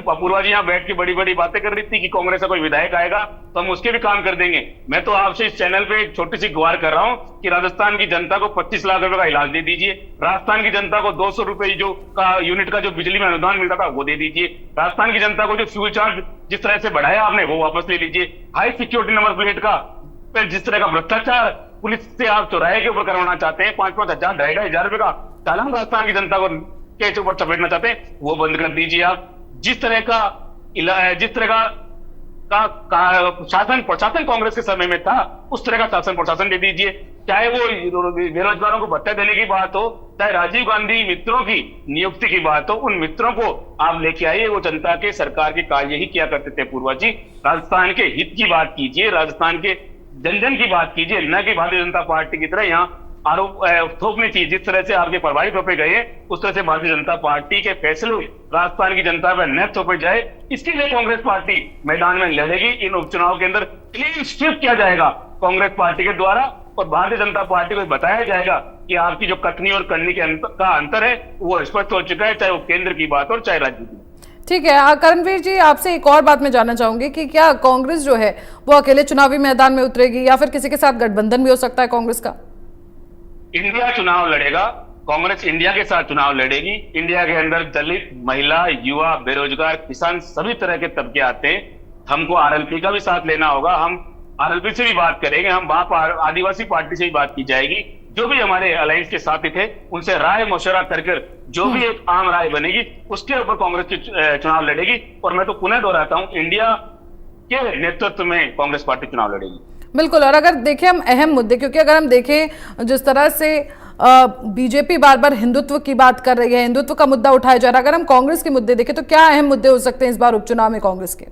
अपूर्वा जी यहाँ बैठ के बड़ी बड़ी बातें कर रही थी कि कांग्रेस का कोई विधायक आएगा तो हम उसके भी काम कर देंगे। मैं तो आपसे इस चैनल पे एक छोटी सी गुहार कर रहा हूं कि राजस्थान की जनता को 25 लाख रुपए का इलाज दे दीजिए, राजस्थान की जनता को 200 रुपए यूनिट का जो बिजली में अनुदान मिलता था वो दे दीजिए, राजस्थान की जनता को जो फ्यूल चार्ज जिस तरह से बढ़ाया आपने वो वापस ले लीजिए, हाई सिक्योरिटी नंबर प्लेट का जिस तरह का भ्रष्टाचार पुलिस से आप चौराहे के ऊपर करवाना चाहते हैं, 5-5 हजार 2,500 रुपए का चालान राजस्थान की जनता को के ऊपर चपेटना चाहते हैं, वो बंद कर दीजिए आप। जिस तरह का शासन प्रशासन कांग्रेस के समय में था उस तरह का शासन प्रशासन दे दीजिए। चाहे वो बेरोजगारों को भत्ता देने की बात हो, चाहे राजीव गांधी मित्रों की नियुक्ति की बात हो, उन मित्रों को आप लेके आइए। वो जनता के सरकार के कार्य ही किया करते थे पूर्वा जी। राजस्थान के हित की बात कीजिए, राजस्थान के जन जन की बात कीजिए, न कि भारतीय जनता पार्टी की तरह यहाँ आरोप थोपनी चाहिए। जिस तरह से आपके प्रभारी थोपे गए उस तरह से भारतीय जनता पार्टी के फैसले राजस्थान की जनता पर न थोपे जाए, इसके लिए कांग्रेस पार्टी मैदान में लड़ेगी। इन उपचुनाव के अंदर क्लीन स्वीप किया जाएगा कांग्रेस पार्टी के द्वारा और भारतीय जनता पार्टी को बताया जाएगा कि आपकी जो कथनी और करनी का अंतर है वो स्पष्ट हो चुका है, चाहे वो केंद्र की बात हो चाहे राज्य की। ठीक है करणवीर जी, आपसे एक और बात मैं जानना चाहूंगी कि क्या कांग्रेस जो है वो अकेले चुनावी मैदान में उतरेगी या फिर किसी के साथ गठबंधन भी हो सकता है कांग्रेस का? इंडिया चुनाव लड़ेगा, कांग्रेस इंडिया के साथ चुनाव लड़ेगी। इंडिया के अंदर दलित, महिला, युवा, बेरोजगार, किसान सभी तरह के तबके आते हैं। हमको आरएलपी का भी साथ लेना होगा, हम आरएलपी से भी बात करेंगे, हम वहां आदिवासी पार्टी से भी बात की जाएगी। जो भी हमारे अलायंस के साथी थे उनसे राय मशवरा कर जो भी एक आम राय बनेगी उसके ऊपर कांग्रेस की चुनाव लड़ेगी। और मैं तो पुनः दोहराता हूं, इंडिया के नेतृत्व में कांग्रेस पार्टी चुनाव लड़ेगी। बिल्कुल। और अगर देखें हम अहम मुद्दे, क्योंकि अगर हम देखें जिस तरह से बीजेपी बार बार हिंदुत्व की बात कर रही है, हिंदुत्व का मुद्दा उठाया जा रहा है, अगर हम कांग्रेस के मुद्दे देखें तो क्या अहम मुद्दे हो सकते हैं इस बार उपचुनाव में कांग्रेस के?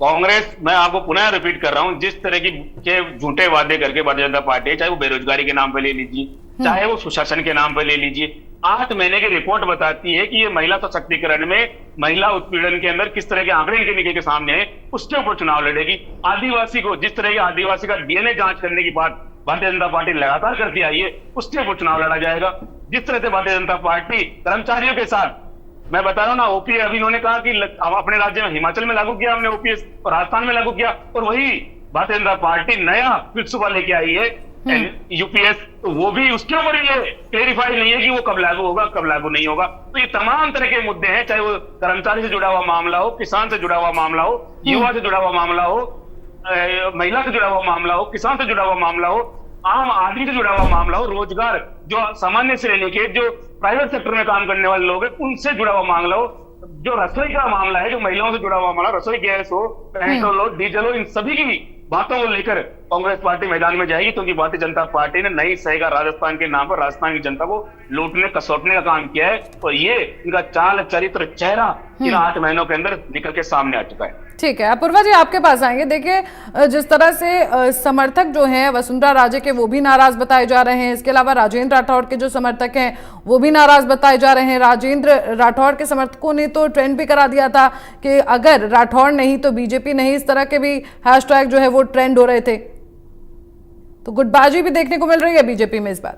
कांग्रेस, मैं आपको पुनः रिपीट कर रहा हूं, जिस तरह के झूठे वादे करके भारतीय जनता पार्टी है, चाहे वो बेरोजगारी के नाम पे ले लीजिए, चाहे वो सुशासन के नाम पे ले लीजिए, 8 महीने की रिपोर्ट बताती है कि ये महिला सशक्तिकरण में, महिला उत्पीड़न के अंदर किस तरह के आंकड़े इनके निकल के सामने है, उसके ऊपर चुनाव लड़ेगी। आदिवासी को, जिस तरह के आदिवासी का डीएनए जांच करने की बात भारतीय जनता पार्टी लगातार करती आई है, उसके ऊपर चुनाव लड़ा जाएगा। जिस तरह से भारतीय जनता पार्टी कर्मचारियों के साथ, मैं बता रहा हूं ना, ओपीएस अभी उन्होंने कहा कि अपने राज्य में हिमाचल में लागू किया हमने ओपीएस और राजस्थान में लागू किया, और वही भारतीय जनता पार्टी नया फिक्सुबा लेके आई है यूपीएस, वो भी उसके ऊपर ये क्लेरिफाई नहीं है कि वो कब लागू होगा कब लागू नहीं होगा। तो ये तमाम तरह के मुद्दे हैं, चाहे वो कर्मचारी से जुड़ा हुआ मामला हो, किसान से जुड़ा हुआ मामला हो, युवा से जुड़ा हुआ मामला हो, महिला से जुड़ा हुआ मामला हो, किसान से जुड़ा हुआ मामला हो, आम आदमी से जुड़ा हुआ मामला हो, रोजगार जो सामान्य से लेके जो प्राइवेट सेक्टर में काम करने वाले लोग हैं उनसे जुड़ा हुआ मामला हो, जो रसोई का मामला है, जो महिलाओं से जुड़ा हुआ मामला, रसोई गैस हो, पेट्रोल हो, डीजल हो, इन सभी की बातों को लेकर कांग्रेस पार्टी मैदान में जाएगी, क्योंकि भारतीय जनता पार्टी ने नहीं सहेगा राजस्थान के नाम पर राजस्थान की जनता को लूटने कसौटने का काम किया है, और ये इनका चाल चरित्र चेहरा इन 8 महीनों के अंदर निकल के सामने आ चुका है। ठीक है, अपूर्वा जी आपके पास आएंगे। देखिए जिस तरह से समर्थक जो हैं वसुंधरा राजे के वो भी नाराज बताए जा रहे हैं, इसके अलावा राजेंद्र राठौड़ के जो समर्थक हैं वो भी नाराज बताए जा रहे हैं। राजेंद्र राठौड़ के समर्थकों ने तो ट्रेंड भी करा दिया था कि अगर राठौड़ नहीं तो बीजेपी नहीं, इस तरह के भी हैशटैग जो है वो ट्रेंड हो रहे थे। तो गुटबाजी भी देखने को मिल रही है बीजेपी में इस बार।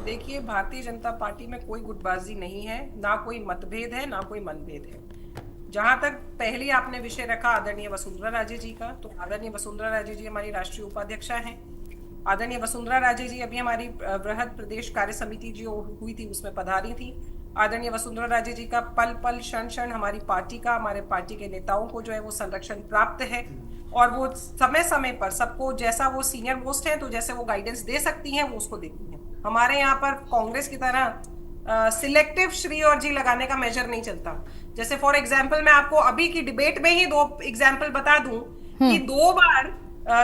देखिए, भारतीय जनता पार्टी में कोई गुटबाजी नहीं है, ना कोई मतभेद है, ना कोई मनभेद है। जहां तक पहले आपने विषय रखा आदरणीय वसुंधरा राजे जी का, तो आदरणीय वसुंधरा राजे जी हमारी राष्ट्रीय उपाध्यक्षा हैं। आदरणीय वसुंधरा राजे जी अभी हमारी बृहद प्रदेश कार्य समिति जो हुई थी उसमें पधारी थी। आदरणीय वसुंधरा राजे जी का पल पल क्षण क्षण हमारी पार्टी का, हमारे पार्टी के नेताओं को जो है वो संरक्षण प्राप्त है, और वो समय समय पर सबको, जैसा वो सीनियर मोस्ट है तो जैसे वो गाइडेंस दे सकती हैं वो उसको देती हैं। हमारे यहाँ पर कांग्रेस की तरह सिलेक्टिव श्री और जी लगाने का मेजर नहीं चलता। जैसे फॉर एग्जाम्पल मैं आपको अभी की डिबेट में ही 2 एग्जाम्पल बता दूं कि 2 बार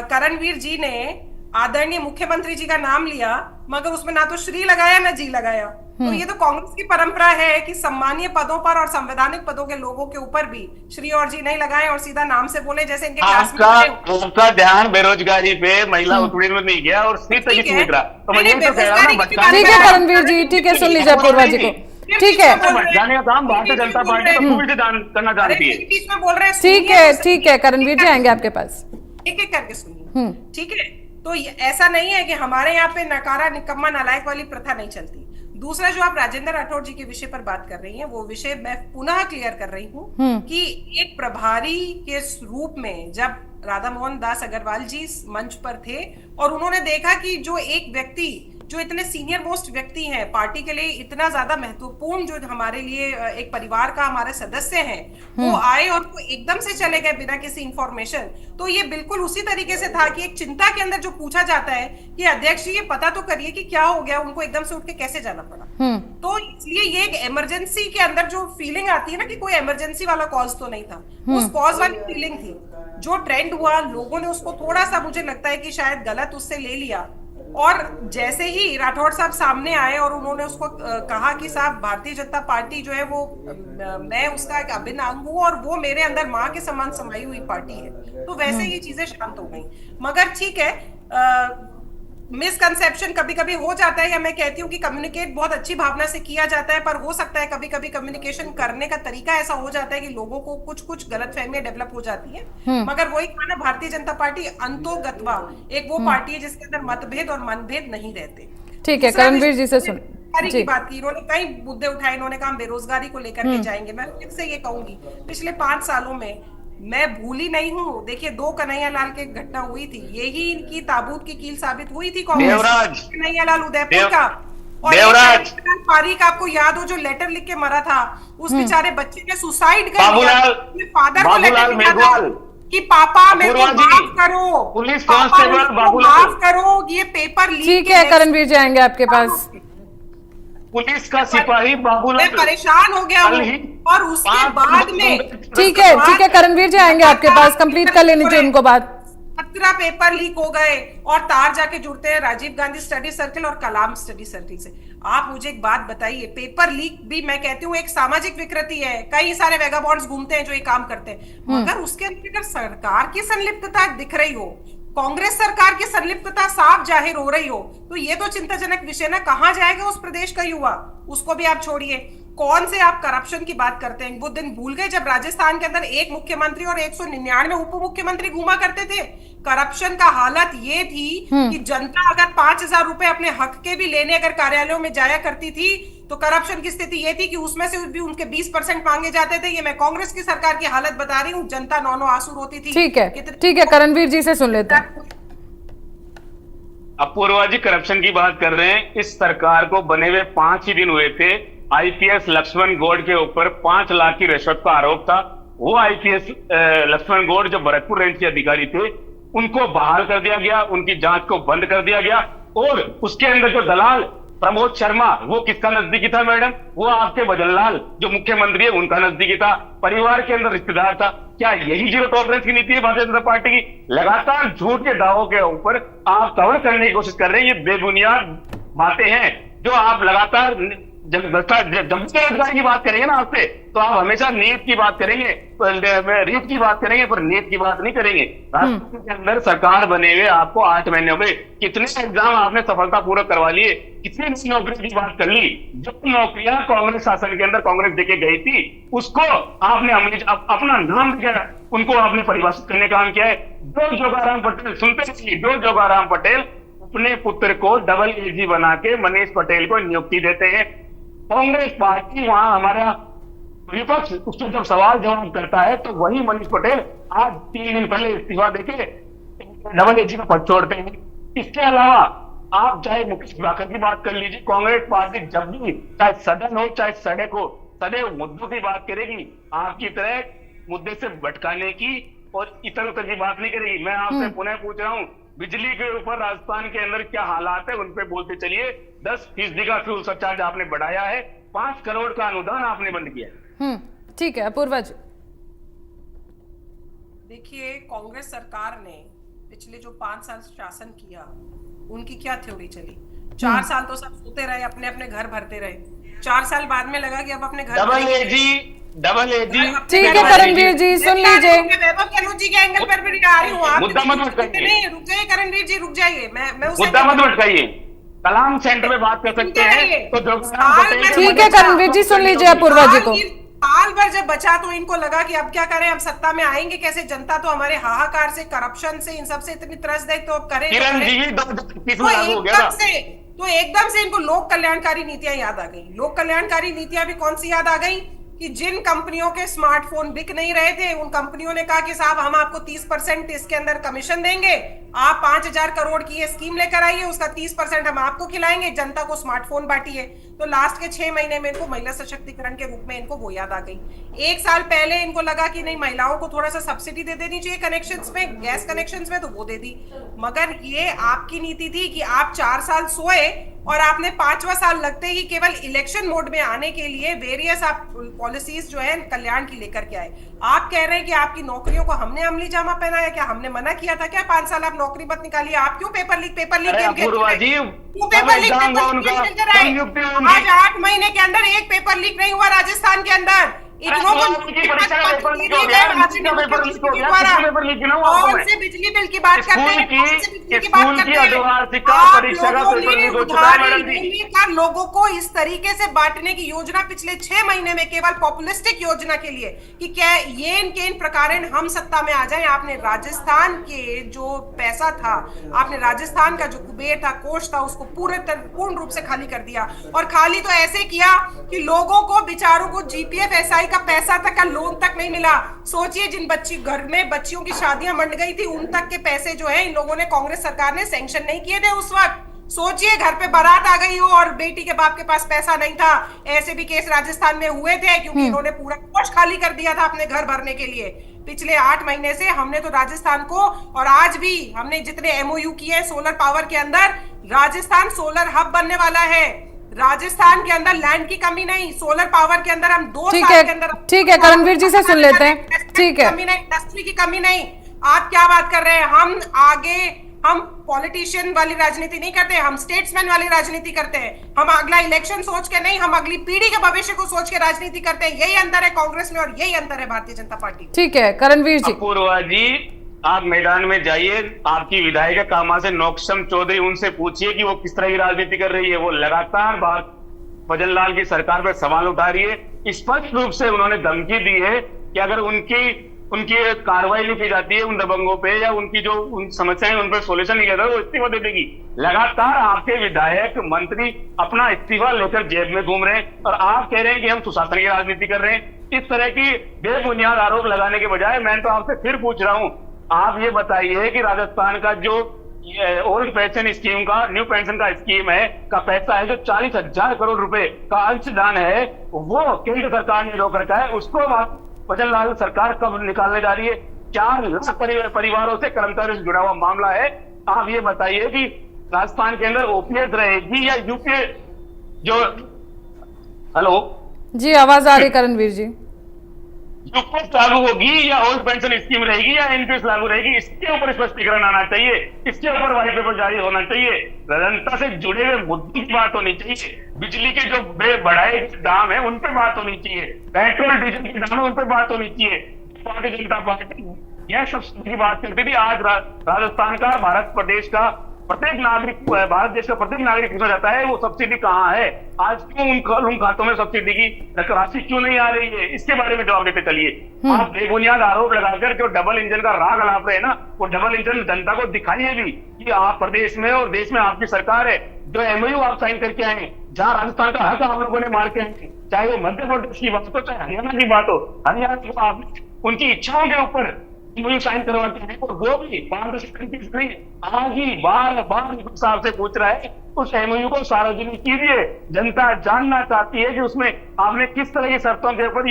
करणवीर जी ने आदरणीय मुख्यमंत्री जी का नाम लिया, मगर उसमें ना तो श्री लगाया ना जी लगाया। तो ये तो कांग्रेस की परंपरा है कि सम्मानीय पदों पर और संवैधानिक पदों के लोगों के ऊपर भी श्री और जी नहीं लगाएं और सीधा नाम से बोले, जैसे इनके आपका ध्यान बेरोजगारी पे, महिला उत्पीड़न में नहीं गया और श्री तक ही रहा। तो मैं ये तो कह रहा हूं, ठीक है करणवीर जी, ठीक है, सुन लीजिए अपूर्वा जी को। ठीक है, जाने का काम भारतीय जनता पार्टी करना चाहती है। ठीक है करणवीर जी, आएंगे आपके पास। एक एक करके सुनिए, ठीक है। तो ऐसा नहीं है कि हमारे यहाँ पे नकारा निकम्मा नालायक वाली प्रथा नहीं चलती। दूसरा, जो आप राजेंद्र राठौड़ जी के विषय पर बात कर रही हैं, वो विषय मैं पुनः क्लियर कर रही हूँ कि एक प्रभारी के रूप में जब राधा मोहन दास अग्रवाल जी मंच पर थे और उन्होंने देखा कि जो एक व्यक्ति जो इतने सीनियर मोस्ट व्यक्ति हैं, पार्टी के लिए इतना ज्यादा महत्वपूर्ण, जो हमारे लिए एक परिवार का हमारे सदस्य हैं, वो आए और वो एकदम से चले गए बिना किसी इंफॉर्मेशन। तो ये बिल्कुल उसी तरीके से था कि एक चिंता के अंदर जो पूछा जाता है कि अध्यक्ष जी ये पता तो करिए कि क्या हो गया, उनको एकदम से उठ के कैसे जाना पड़ा। तो इसलिए ये एक इमरजेंसी के अंदर जो फीलिंग आती है ना कि कोई इमरजेंसी वाला कॉज तो नहीं था, उस कॉज वाली फीलिंग थी। जो ट्रेंड हुआ, लोगों ने उसको थोड़ा सा, मुझे लगता है कि शायद गलत उससे ले लिया, और जैसे ही राठौड़ साहब सामने आए और उन्होंने उसको कहा कि साहब भारतीय जनता पार्टी जो है वो मैं उसका एक अभिन्न अंग हूं और वो मेरे अंदर माँ के समान समाई हुई पार्टी है, तो वैसे ही चीजें शांत हो गई। मगर ठीक है, मिसकंसेप्शन कभी कभी हो जाता है, या मैं कहती हूँ कि कम्युनिकेट बहुत अच्छी भावना से किया जाता है, पर हो सकता है कभी कभी कम्युनिकेशन करने का तरीका ऐसा हो जाता है कि लोगों को कुछ गलतफहमियां डेवलप हो जाती है। मगर वही कहना, भारतीय जनता पार्टी अंतोगत्वा एक वो पार्टी है जिसके अंदर मतभेद और मनभेद नहीं रहते। ठीक है, करणवीर जी से सुन की बात की, इन्होंने कई मुद्दे उठाए, इन्होंने कहा बेरोजगारी को लेकर के जाएंगे। मैं फिर से ये कहूंगी, पिछले 5 सालों में मैं भूली नहीं हूँ। देखिए, 2 कन्हैयालाल की घटना हुई थी, यही इनकी ताबूत की कील साबित हुई थी कांग्रेस। कन्हैयालाल उदयपुर का, और पारीक आपको याद हो जो लेटर लिख के मरा था, उस बेचारे बच्चे ने सुसाइड कर लिया, फादर को लेटर लिखा था कि पापा मेरे को माफ करो, पुलिस कांस्टेबल माफ करो, ये पेपर लीक। ठीक है करणवीर जी, आएंगे आपके पास। पुलिस का सिपाही बाबूलाल, मैं परेशान हो गया हूँ, और उसके बाद में ठीक है करणवीर जी, आएंगे आपके पास, कंप्लीट कर लेनी चाहिए उनको बात। 17 पेपर लीक हो गए और तार जाके जुड़ते हैं राजीव गांधी स्टडी सर्किल और कलाम स्टडी सर्किल से। आप मुझे एक बात बताइए, पेपर लीक भी मैं कहती हूँ एक सामाजिक विकृति है, कई सारे वेगाबॉन्ड्स घूमते हैं जो ये काम करते हैं, मगर उसके अंदर सरकार की संलिप्तता दिख रही हो, कांग्रेस सरकार की संलिप्तता साफ जाहिर हो रही हो, तो ये तो चिंताजनक विषय ना। कहां जाएगा उस प्रदेश का युवा, उसको भी आप छोड़िए। कौन से आप करप्शन की बात करते हैं? वो दिन भूल गए जब राजस्थान के अंदर एक मुख्यमंत्री और 199 उप मुख्यमंत्री घूमा करते थे। करप्शन का हालत ये थी कि जनता अगर 5,000 रुपए अपने हक के भी लेने अगर कार्यालयों में जाया करती थी, तो करप्शन की स्थिति ये थी कि उसमें से भी उनके 20% मांगे जाते थे। ये मैं कांग्रेस की सरकार की हालत बता रही हूँ, जनता नौ आंसू रोती थी। ठीक है करणवीर जी से सुन लेते हैं। अपूर्वा जी करप्शन की बात कर रहे हैं, इस सरकार को बने हुए 5 ही दिन हुए थे। आईपीएस लक्ष्मण गौड़ के ऊपर 5 लाख की रिश्वत का आरोप था। वो आईपीएस लक्ष्मण गौड़ जो भरतपुर रेंज के अधिकारी थे, उनको बहाल कर दिया गया, उनकी जांच को बंद कर दिया गया। और उसके अंदर जो दलाल प्रमोद शर्मा, वो किसका नजदीकी था मैडम? वो आपके भजनलाल जो मुख्यमंत्री है उनका नजदीकी था, परिवार के अंदर रिश्तेदार था। क्या यही जीरो टॉलरेंस की नीति है भारतीय जनता पार्टी की? लगातार झूठ के दावों के ऊपर आप कवर करने की कोशिश कर रहे हैं। ये बेबुनियाद बातें हैं जो आप लगातार, जब बेरोजगारी की बात करेंगे ना आपसे, तो आप हमेशा नीत की बात करेंगे, रीत की बात करेंगे, पर नीत की बात नहीं करेंगे। राजस्थान के अंदर सरकार बने हुए आपको 8 महीने हो गए, कितने एग्जाम आपने सफलतापूर्वक करवा लिए, कितनी नौकरी की बात कर ली? जो नौकरियां कांग्रेस शासन के अंदर कांग्रेस देके गई थी, उसको आपने अपना नाम दिया, उनको आपने परिभाषित करने का काम किया है। जो जोगाराम पटेल, सुनते रहिए, जो जोगाराम पटेल अपने पुत्र को डबल एजी बना के मनीष पटेल को नियुक्ति देते हैं। कांग्रेस पार्टी वहां हमारा विपक्ष उससे जब सवाल जवाब करता है तो वही मनीष पटेल आज 3 दिन पहले इस्तीफा देके डबल एजी का पद छोड़ते हैं। इसके अलावा आप चाहे मुकेश भाकर की बात कर लीजिए, कांग्रेस पार्टी जब भी चाहे सदन हो चाहे सड़क हो सदैव मुद्दों की बात करेगी, आपकी तरह मुद्दे से भटकाने की और इधर उधर की बात नहीं करेगी। मैं आपसे पुनः पूछ रहा हूँ, बिजली के ऊपर राजस्थान के अंदर क्या हालात है उन पे बोलते चलिए। 10% का फ्यूल सरचार्ज आपने बढ़ाया है, 5 करोड़ का अनुदान आपने बंद किया। ठीक है अपूर्वा जी। देखिए, कांग्रेस सरकार ने पिछले जो 5 साल शासन किया उनकी क्या थ्योरी चली। 4 साल तो सब सोते रहे, अपने अपने घर भरते रहे। 4 साल बाद में लगा कि अब अपने घर डबल एजी ठीक है करणवीर जी सुन लीजिए। वैभव जी के एंगल पर भी आ रही हूँ, आप मुद्दा मत भटकाइए। नहीं, रुक जाइए करणवीर जी, रुक जाइए। मैं उसे मुद्दा मत भटकाइए। कलाम सेंटर में बात कर सकते हैं तो ठीक है करणवीर जी सुन लीजिए अपूर्वा जी को। साल भर जब बचा तो इनको लगा कि अब क्या करें, अब सत्ता में आएंगे कैसे, जनता तो हमारे हाहाकार से, करप्शन से, इन सब से इतनी त्रस्त है, तो अब करें तो एकदम से इनको लोक कल्याणकारी नीतियां याद आ गई। लोक कल्याणकारी नीतियां भी कौन सी याद आ गई कि जिन कंपनियों के स्मार्टफोन बिक नहीं रहे थे उन कंपनियों ने कहा कि साहब हम आपको 30% इसके अंदर कमीशन देंगे, आप 5,000 करोड़ की ये स्कीम लेकर आइए, उसका 30% हम आपको खिलाएंगे, जनता को स्मार्टफोन बांटिए। तो लास्ट के 6 महीने में इनको महिला सशक्तिकरण के रूप में इनको वो याद आ गई। 1 साल पहले इनको लगा कि नहीं महिलाओं को थोड़ा सा सब्सिडी दे देनी चाहिए कनेक्शंस में, गैस कनेक्शंस में, तो वो दे दी। मगर ये आपकी नीति थी कि आप 4 साल सोए और आपने 5वां साल लगते ही केवल इलेक्शन मोड में आने के लिए वेरियस आप पॉलिसीज जो है कल्याण की लेकर के आए। आप कह रहे हैं कि आपकी नौकरियों को हमने अमली जामा पहनाया, क्या हमने मना किया था क्या 5 साल आप नौकरी मत निकालिए? आप क्यों पेपर लीक आज 8 महीने के अंदर एक पेपर लीक नहीं हुआ राजस्थान के अंदर। कौन से बिजली बिल की बात करते हैं, लोगों को इस तरीके से बांटने की योजना पिछले 6 महीने में केवल पॉपुलिस्टिक योजना के लिए कि क्या ये इन प्रकार हम सत्ता में आ जाएं। आपने राजस्थान के जो पैसा था, आपने राजस्थान का जो कुबेर था, कोष था, उसको पूर्ण रूप से खाली कर दिया। और खाली तो ऐसे किया कि लोगों को बेचारों को जीपीएफ एसआई का पैसा तक का लोन तक नहीं मिला। सोचिए जिन घर में बच्चियों की शादियां मंड गई थी उन तक के पैसे जो है इन लोगों ने, कांग्रेस सरकार ने सैंक्शन नहीं किए थे उस वक्त। सोचिए घर पे बारात आ गई हो और बेटी के बाप के पास पैसा नहीं था। ऐसे भी केस राजस्थान में हुए थे क्योंकि इन्होंने पूरा कोष खाली कर दिया था अपने घर भरने के लिए। पिछले 8 महीने से हमने तो राजस्थान को, और आज भी हमने जितने एमओयू किए सोलर पावर के अंदर, राजस्थान सोलर हब बनने वाला है। राजस्थान के अंदर लैंड की कमी नहीं, सोलर पावर के अंदर हम 2 साल के अंदर। ठीक है करणवीर जी से सुन लेते हैं। ठीक है, इंडस्ट्री की कमी नहीं। आप क्या बात कर रहे हैं? हम पॉलिटिशियन वाली राजनीति नहीं करते, हम स्टेट्समैन वाली राजनीति करते हैं। हम अगला इलेक्शन सोच के नहीं, हम अगली पीढ़ी के भविष्य को सोच के राजनीति करते हैं। यही अंतर है कांग्रेस में और यही अंतर है भारतीय जनता पार्टी। ठीक है करणवीर जी। अपूर्वा जी आप मैदान में जाइए, आपकी विधायिका कामा से नौक्षम चौधरी, उनसे पूछिए कि वो किस तरह की राजनीति कर रही है। वो लगातार भजन लाल की सरकार पर सवाल उठा रही है। स्पष्ट रूप से उन्होंने धमकी दी है कि अगर उनकी कार्रवाई नहीं की जाती है उन दबंगों पे या उनकी जो समस्याएं उन पर सोल्यूशन नहीं किया जाता, वो इस्तीफा दे देगी। लगातार आपके विधायक मंत्री अपना इस्तीफा लेकर जेब में घूम रहे हैं और आप कह रहे हैं कि हम सुशासन की राजनीति कर रहे हैं। इस तरह की बेबुनियाद आरोप लगाने के बजाय मैं तो आपसे फिर पूछ रहा हूं, आप ये बताइए कि राजस्थान का जो ओल्ड पेंशन स्कीम का, न्यू पेंशन का स्कीम है का पैसा है, जो 40,000 करोड़ रुपए का अंशदान है, वो केंद्र सरकार ने रोक रखा है। उसको भजन लाल सरकार कब निकालने जा रही है? 4 लाख परिवारों से, कर्मचारियों से जुड़ा हुआ मामला है। आप ये बताइए कि राजस्थान के अंदर ओपीएस रहेगी या यूपीए जो, हेलो जी आवाज आ रही करणवीर जी, यूपीएस लागू होगी या ओल्ड पेंशन स्कीम रहेगी या एनपीएस लागू रहेगी? इसके ऊपर स्पष्टीकरण आना चाहिए, इसके ऊपर व्हाइट पेपर जारी होना चाहिए। जनता से जुड़े हुए मुद्दों की बात होनी चाहिए। बिजली के जो बढ़ाए दाम है उन पर बात होनी चाहिए, पेट्रोल डीजल के दाम है उन पर बात होनी चाहिए। भारतीय जनता पार्टी यह सब की बात करती थी। आज राजस्थान का, भारत प्रदेश का प्रत्येक नागरिक, भारत देश का प्रत्येक नागरिक पूछना चाहता है वो सब्सिडी कहाँ है, आज क्यों उन खातों में सब्सिडी की राशि क्यों नहीं आ रही है, इसके बारे में जवाब देते चलिए। आप बेबुनियाद आरोप लगाकर जो डबल इंजन का राग अलाप रहे हैं ना, वो डबल इंजन जनता को दिखाइए भी कि आप प्रदेश में और देश में आपकी सरकार है। जो एमओयू आप साइन करके आए, जहां राजस्थान का हक आप लोगों ने मार के आए, चाहे वो मध्य प्रदेश की बात हो चाहे हरियाणा की बात हो, हरियाणा की आप उनकी इच्छाओं के ऊपर साइन करवाते हैं, और वो भी पारदर्शी आज ही बार बार साहब से पूछ रहा है उस एमओयू को सार्वजनिक कीजिए। जनता जानना चाहती है कि उसमें आपने किस तरह की शर्तों के ऊपर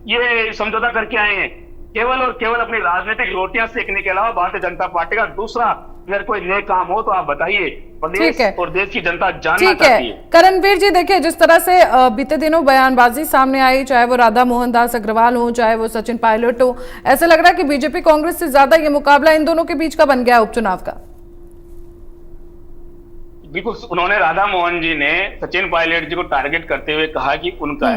ये समझौता करके आए हैं। केवल और केवल अपनी राजनीतिक रोटियां सेकने के अलावा भारतीय जनता पार्टी का दूसरा अगर कोई नए काम हो तो आप बताइए। प्रदेश और देश की जनता जानना चाहती है। करणवीर जी, देखिए जिस तरह से बीते दिनों बयानबाजी सामने आई, चाहे वो राधा मोहन दास अग्रवाल हो, चाहे वो सचिन पायलट हो, ऐसा लग रहा है कि बीजेपी कांग्रेस से ज्यादा ये मुकाबला इन दोनों के बीच का बन गया उपचुनाव का। बिल्कुल, उन्होंने राधा मोहन जी ने सचिन पायलट जी को टारगेट करते हुए कहा कि उनका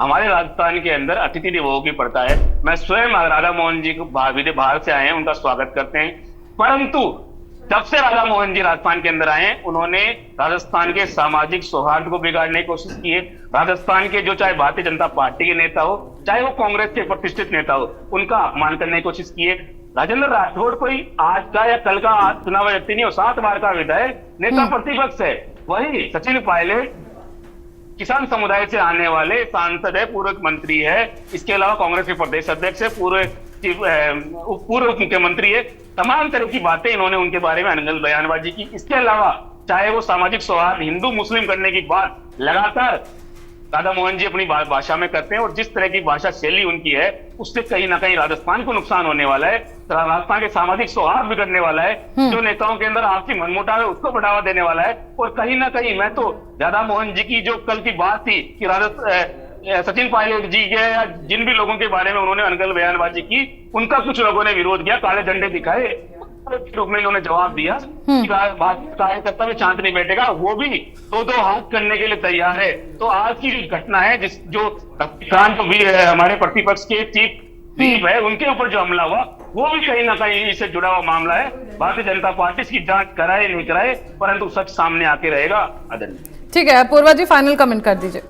हमारे राजस्थान के अंदर अतिथि देवो की प्रथा है। मैं स्वयं राधा मोहन जी को बाहर से आए हैं, उनका स्वागत करते हैं, परंतु जब से राधा मोहन जी राजस्थान के अंदर आए उन्होंने राजस्थान के सामाजिक सौहार्द को बिगाड़ने की कोशिश की है। राजस्थान के जो चाहे भारतीय जनता पार्टी के नेता हो, चाहे वो कांग्रेस के प्रतिष्ठित नेता हो, उनका अपमान करने की कोशिश की है। राजेंद्र राठौड़ कोई आज का या कल का चुनाव व्यक्ति नहीं हो, 7 बार का विधायक नेता प्रतिपक्ष है। वही सचिन पायलट किसान समुदाय से आने वाले सांसद है, पूर्व मंत्री है, इसके अलावा कांग्रेस के प्रदेश अध्यक्ष है, पूर्व मुख्यमंत्री है। तमाम तरह की बातें इन्होंने उनके बारे में अनगल बयानबाजी की। इसके अलावा चाहे वो सामाजिक सौहार्द हिंदू मुस्लिम करने की बात लगातार राधा मोहन जी अपनी भाषा में करते हैं, और जिस तरह की भाषा शैली उनकी है उससे कहीं ना कहीं राजस्थान को नुकसान होने वाला है, राजस्थान के सामाजिक सौहार्द बिगड़ने वाला है। जो नेताओं के अंदर आपसी मनमुटाव है उसको बढ़ावा देने वाला है। और कहीं ना कहीं मैं तो राधा मोहन जी की जो कल की बात थी कि सचिन पायलट जी के या जिन भी लोगों के बारे में उन्होंने अनगल बयानबाजी की, उनका कुछ लोगों ने विरोध किया, काले झंडे दिखाए, रूप में उन्होंने जवाब दिया कि कार्यकर्ता में शांत नहीं बैठेगा, वो भी 2-2 हाथ करने के लिए तैयार है। तो आज की घटना है जो भी है हमारे प्रतिपक्ष के चीफ व्हिप है, उनके ऊपर जो हमला हुआ वो भी कहीं ना कहीं इससे जुड़ा हुआ मामला है। भारतीय जनता पार्टी इसकी जांच कराए नहीं कराए, परंतु सच सामने आके रहेगा। आदरणीय, ठीक है पूर्वा जी, फाइनल कमेंट कर दीजिए।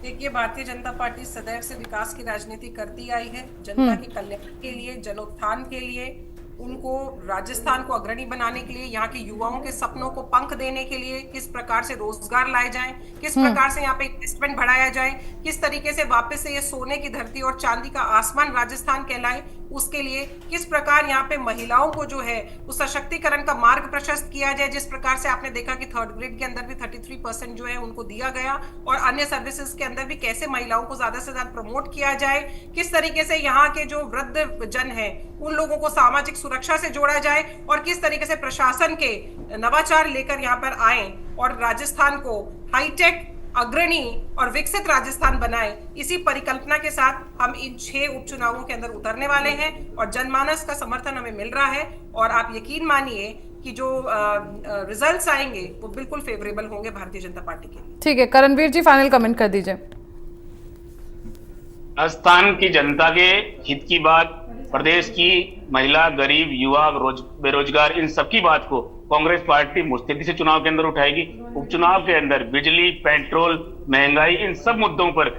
देखिए, भारतीय जनता पार्टी सदैव से विकास की राजनीति करती आई है, जनता के कल्याण के लिए, जनोत्थान के लिए, उनको राजस्थान को अग्रणी बनाने के लिए, यहाँ के युवाओं के सपनों को पंख देने के लिए, किस प्रकार से रोजगार लाए जाएं, किस प्रकार से यहाँ पे इन्वेस्टमेंट बढ़ाया जाए, किस तरीके से वापस से ये सोने की धरती और चांदी का आसमान राजस्थान कहलाए, उसके लिए किस प्रकार यहाँ पे महिलाओं को जो है उस सशक्तिकरण का मार्ग प्रशस्त किया जाए। जिस प्रकार से आपने देखा कि 3rd ग्रेड के अंदर भी 33% जो है उनको दिया गया, और अन्य सर्विसेज के अंदर भी कैसे महिलाओं को ज्यादा से ज्यादा प्रमोट किया जाए, किस तरीके से यहाँ के जो वृद्ध जन है उन लोगों को सामाजिक सुरक्षा से जोड़ा जाए, और किस तरीके से प्रशासन के नवाचार लेकर यहाँ पर आए और राजस्थान को हाईटेक, अग्रणी और विकसित राजस्थान बनाए। इसी परिकल्पना के साथ हम इन 6 उपचुनावों के अंदर उतरने वाले हैं, और जनमानस का समर्थन हमें मिल रहा है, और आप यकीन मानिए कि जो रिजल्ट्स आएंगे वो बिल्कुल फेवरेबल होंगे भारतीय जनता पार्टी के लिए। ठीक है करणवीर जी, फाइनल कमेंट कर दीजिए। राजस्थान की जनता के हित की बात, प्रदेश की महिला, गरीब, युवा, बेरोजगार, इन सबकी बात को कांग्रेस पार्टी मुस्तैदी से चुनाव के अंदर उठाएगी। उपचुनाव के अंदर बिजली, पेट्रोल, महंगाई, इन सब मुद्दों पर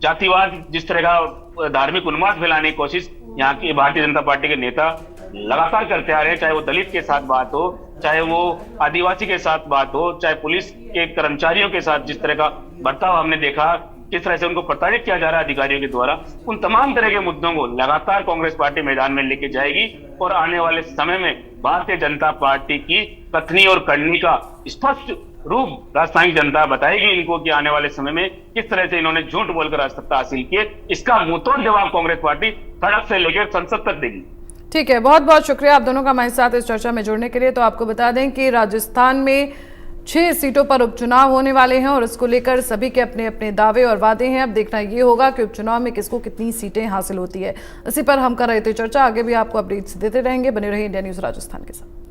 जातिवाद, जिस तरह का धार्मिक उन्माद फैलाने की कोशिश यहाँ की भारतीय जनता पार्टी के नेता लगातार करते आ रहे हैं, चाहे वो दलित के साथ बात हो, चाहे वो आदिवासी के साथ बात हो, चाहे पुलिस के कर्मचारियों के साथ जिस तरह का बर्ताव हमने देखा, किस तरह से उनको प्रताड़ित किया जा रहा है अधिकारियों के द्वारा, उन तमाम तरह के मुद्दों को लगातार कांग्रेस पार्टी मैदान में लेके जाएगी। और आने वाले समय में भारतीय जनता पार्टी की कथनी और करनी का स्पष्ट रूप राजस्थान की जनता बताएगी इनको कि आने वाले समय में किस तरह से इन्होंने झूठ बोलकर सत्ता हासिल की है। इसका मुंहतोड़ जवाब कांग्रेस पार्टी सड़क से लेकर संसद तक देगी। ठीक है, बहुत बहुत शुक्रिया आप दोनों का हमारे साथ इस चर्चा में जुड़ने के लिए। तो आपको बता दें कि राजस्थान में 6 सीटों पर उपचुनाव होने वाले हैं, और इसको लेकर सभी के अपने अपने दावे और वादे हैं। अब देखना ये होगा कि उपचुनाव में किसको कितनी सीटें हासिल होती है। इसी पर हम कर रहे थे चर्चा, आगे भी आपको अपडेट्स देते रहेंगे। बने रहिए इंडिया न्यूज़ राजस्थान के साथ।